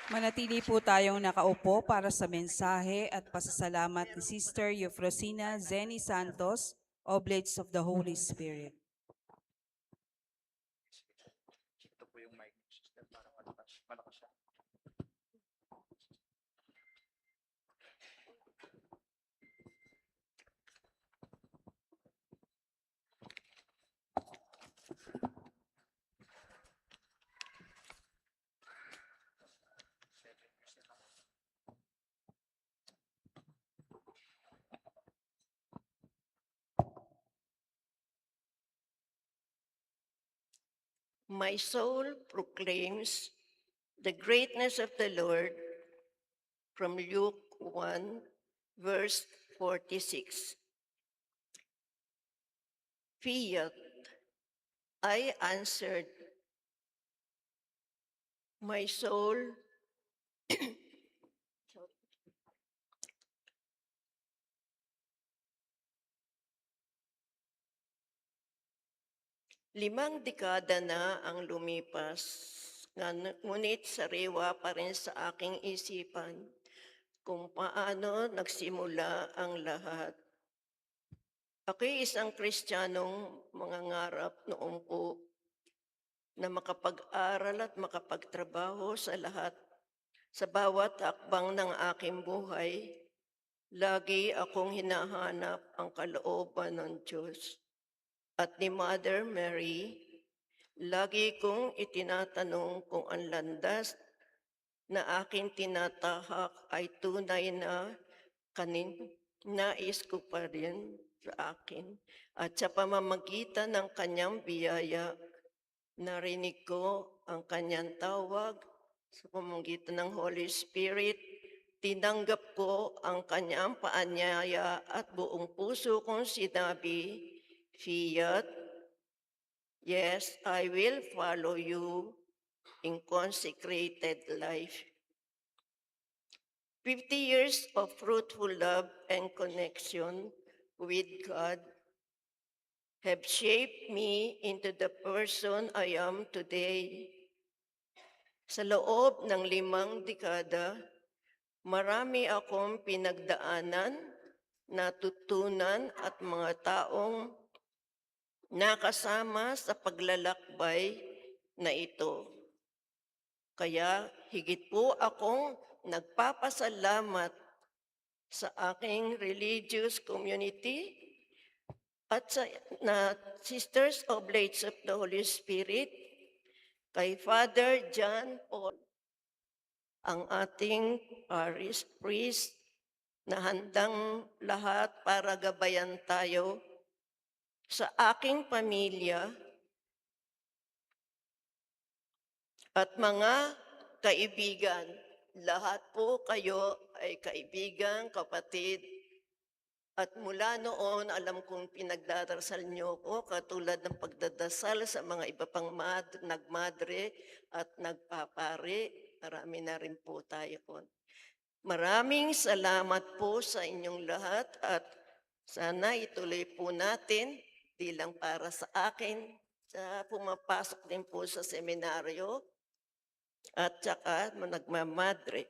Manatili po tayong nakaupo para sa mensahe at pasasalamat ni Sister Eufrosina Zeni Santos, Oblates of the Holy Spirit. Ito po yung mic, sister, para malakas. Malakas siya. My soul proclaims the greatness of the Lord, from Luke 1, verse 46. Fiat, I answered, my soul Limang dekada na ang lumipas, ngunit sariwa pa rin sa aking isipan kung paano nagsimula ang lahat. Ako'y isang Kristiyanong mangangarap noon po na makapag-aral at makapagtrabaho sa lahat. Sa bawat hakbang ng aking buhay, lagi akong hinahanap ang kalooban ng Diyos. At ni Mother Mary, lagi kong itinatanong kung ang landas na aking tinatahak ay tunay na nais ko pa rin sa akin. At sa pamamagitan ng kanyang biyaya, narinig ko ang kanyang tawag sa pamamagitan ng Holy Spirit. Tinanggap ko ang kanyang paanyaya at buong puso kong sinabi, Fiat, yes, I will follow you in consecrated life. 50 years of fruitful love and connection with God have shaped me into the person I am today. Sa loob ng 5 dekada, marami akong pinagdaanan, natutunan at mga taong nakasama sa paglalakbay na ito. Kaya higit po akong nagpapasalamat sa aking religious community at sa Sisters Oblates of the Holy Spirit, kay Father John Paul, ang ating parish priest na handang lahat para gabayan tayo, sa aking pamilya at mga kaibigan. Lahat po kayo ay kaibigan, kapatid, At mula noon, alam kong pinagdarasal niyo ko katulad ng pagdadasal sa mga iba pang nagmadre at nagpapare. Marami na rin po tayo po. Maraming salamat po sa inyong lahat at sana ituloy po natin di lang para sa akin, sa pumapasok din po sa seminaryo at saka nagmamadre.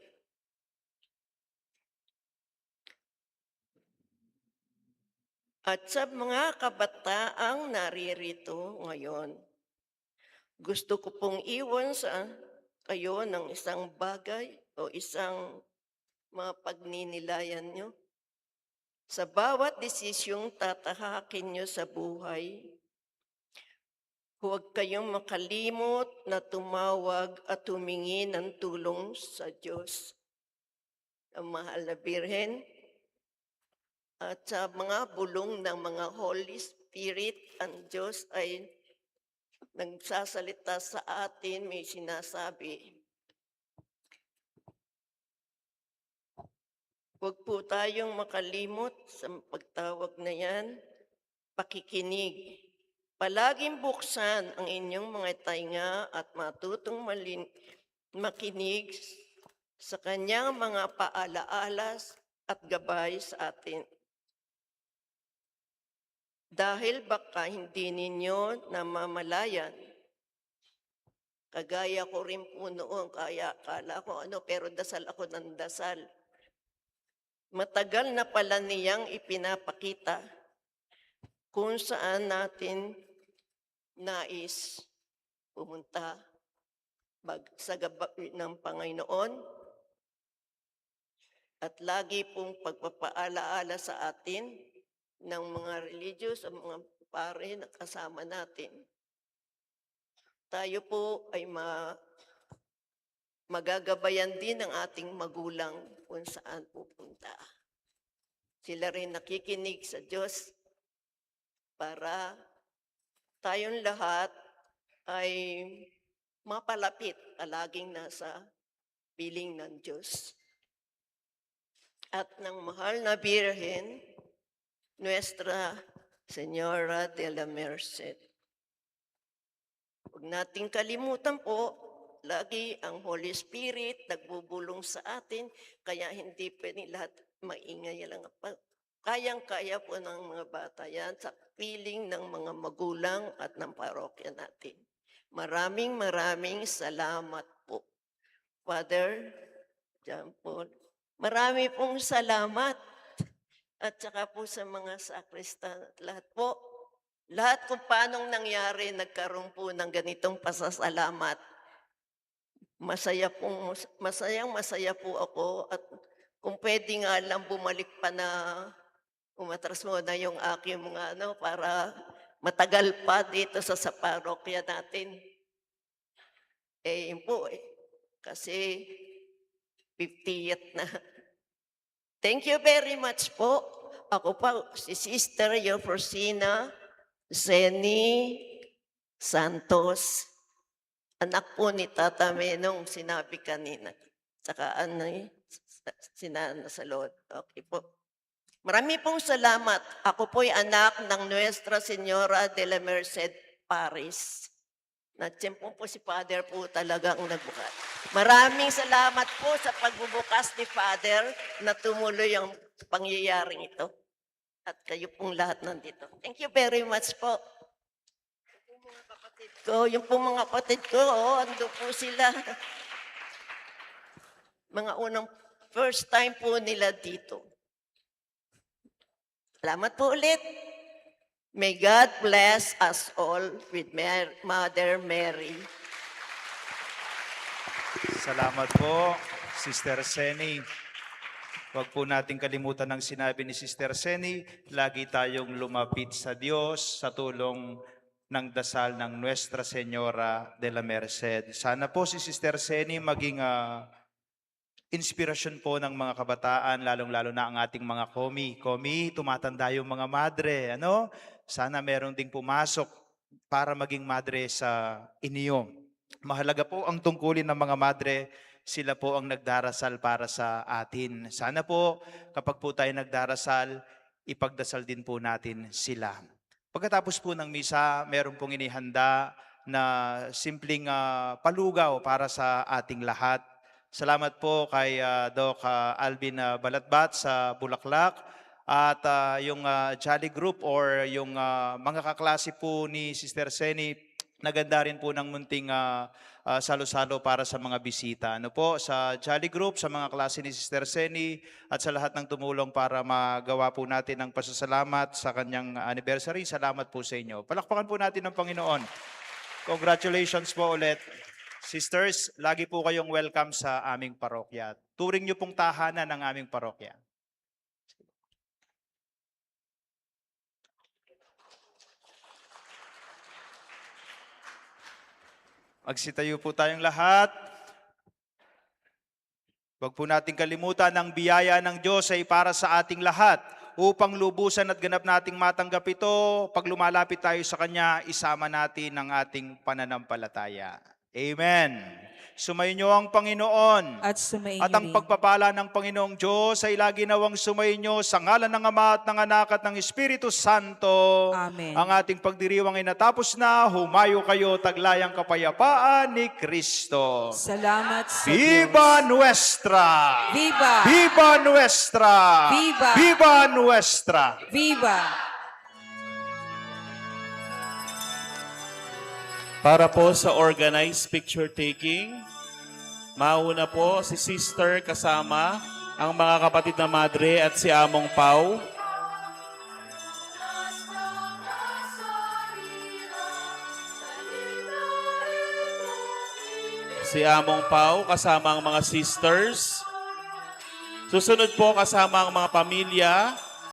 At sa mga kabataang naririto ngayon, gusto ko pong iwan sa kayo ng isang bagay o isang mga pagninilayan nyo. Sa bawat desisyong tatahakin nyo sa buhay, huwag kayong makalimot na tumawag at humingi ng tulong sa Diyos. Ang mahal na Birhen, at sa mga bulong ng mga Holy Spirit, ang Diyos ay nagsasalita sa atin, may sinasabi. Huwag po tayong makalimot sa pagtawag na yan, pakikinig. Palaging buksan ang inyong mga tainga at matutong makinig sa kanyang mga paalaalas at gabay sa atin. Dahil baka hindi ninyo namamalayan, kagaya ko rin po noon, kaya akala ko pero dasal ako ng dasal. Matagal na pala niyang ipinapakita kung saan natin nais pumunta sa gabi ng Panginoon at lagi pong pagpapaalaala sa atin ng mga religious, ang mga pare na kasama natin. Tayo po ay magagabayan din ng ating magulang kung saan pupunta. Sila rin nakikinig sa Diyos para tayong lahat ay mapalapit, palaging nasa piling ng Diyos. At ng mahal na Birhen, Nuestra Señora de la Merced. Huwag nating kalimutan po, lagi ang Holy Spirit nagbubulong sa atin, kaya hindi pwede lahat maingay lang. Kayang-kaya po ng mga bata yan sa piling ng mga magulang at ng parokya natin. Maraming salamat po. Father John Paul, marami pong salamat. At saka po sa mga sakristan at lahat po. Lahat kung paanong nangyari, nagkaroon po ng ganitong pasasalamat. Masaya po ako at kung pwede nga lang bumalik pa na umatras mo na yung aking mga para matagal pa dito sa parokya natin. Yun po kasi 50th na. Thank you very much po. Ako pa, si Sister Eufrosina Zeni Santos. Anak po ni Tata Menong, sinabi kanina. Saka sinana sa Lord. Okay po. Marami pong salamat. Ako po'y anak ng Nuestra Señora de la Merced Paris. Natsimpo po si Father po talagang nagbukas. Maraming salamat po sa pagbubukas ni Father na tumuloy ang pangyayaring ito. At kayo pong lahat nandito. Thank you very much po. Yung pong mga kapatid ko, ando po sila. Mga unang first time po nila dito. Salamat po ulit. May God bless us all with Mother Mary. Salamat po, Sister Seni. Huwag po natin kalimutan ang sinabi ni Sister Seni, lagi tayong lumapit sa Diyos sa tulong ng dasal ng Nuestra Señora de la Merced. Sana po si Sister Seni maging inspirasyon po ng mga kabataan, lalong-lalo na ang ating mga komi. Komi, tumatanda yung mga madre. Sana meron ding pumasok para maging madre sa inyo. Mahalaga po ang tungkulin ng mga madre, sila po ang nagdarasal para sa atin. Sana po, kapag po tayo nagdarasal, ipagdasal din po natin sila. Pagkatapos po ng misa, meron pong inihanda na simpleng palugaw para sa ating lahat. Salamat po kay Doc Alvin Balatbat sa Bulaklak at yung Jolly Group or yung mga kaklase po ni Sister Seni, naganda rin po ng munting salo-salo para sa mga bisita. Ano po, sa Jolly Group, sa mga klase ni Sister Seni at sa lahat ng tumulong para magawa po natin ang pasasalamat sa kanyang anniversary. Salamat po sa inyo. Palakpakan po natin ng Panginoon. Congratulations po ulit. Sisters, lagi po kayong welcome sa aming parokya. Turing niyo pong tahanan ng aming parokya. Magsitayo po tayong lahat. Huwag po nating kalimutan ang biyaya ng Diyos ay para sa ating lahat. Upang lubusan at ganap nating matanggap ito, pag lumalapit tayo sa Kanya, isama natin ang ating pananampalataya. Amen. Sumayin niyo ang Panginoon. At sumayin At ang niyo rin. pagpapala ng Panginoong Diyos ay lagi nawang sumayin niyo sa ngalan ng Ama at ng Anak at ng Espiritu Santo. Amen. Ang ating pagdiriwang ay natapos na. Humayo kayo taglayang kapayapaan ni Kristo. Salamat sa Viva Diyos. Nuestra! Viva! Viva Nuestra! Viva! Viva Nuestra! Viva! Para po sa organized picture taking, mauna po si Sister kasama ang mga kapatid na madre at si Among Pau. Si Among Pau kasama ang mga sisters. Susunod po kasama ang mga pamilya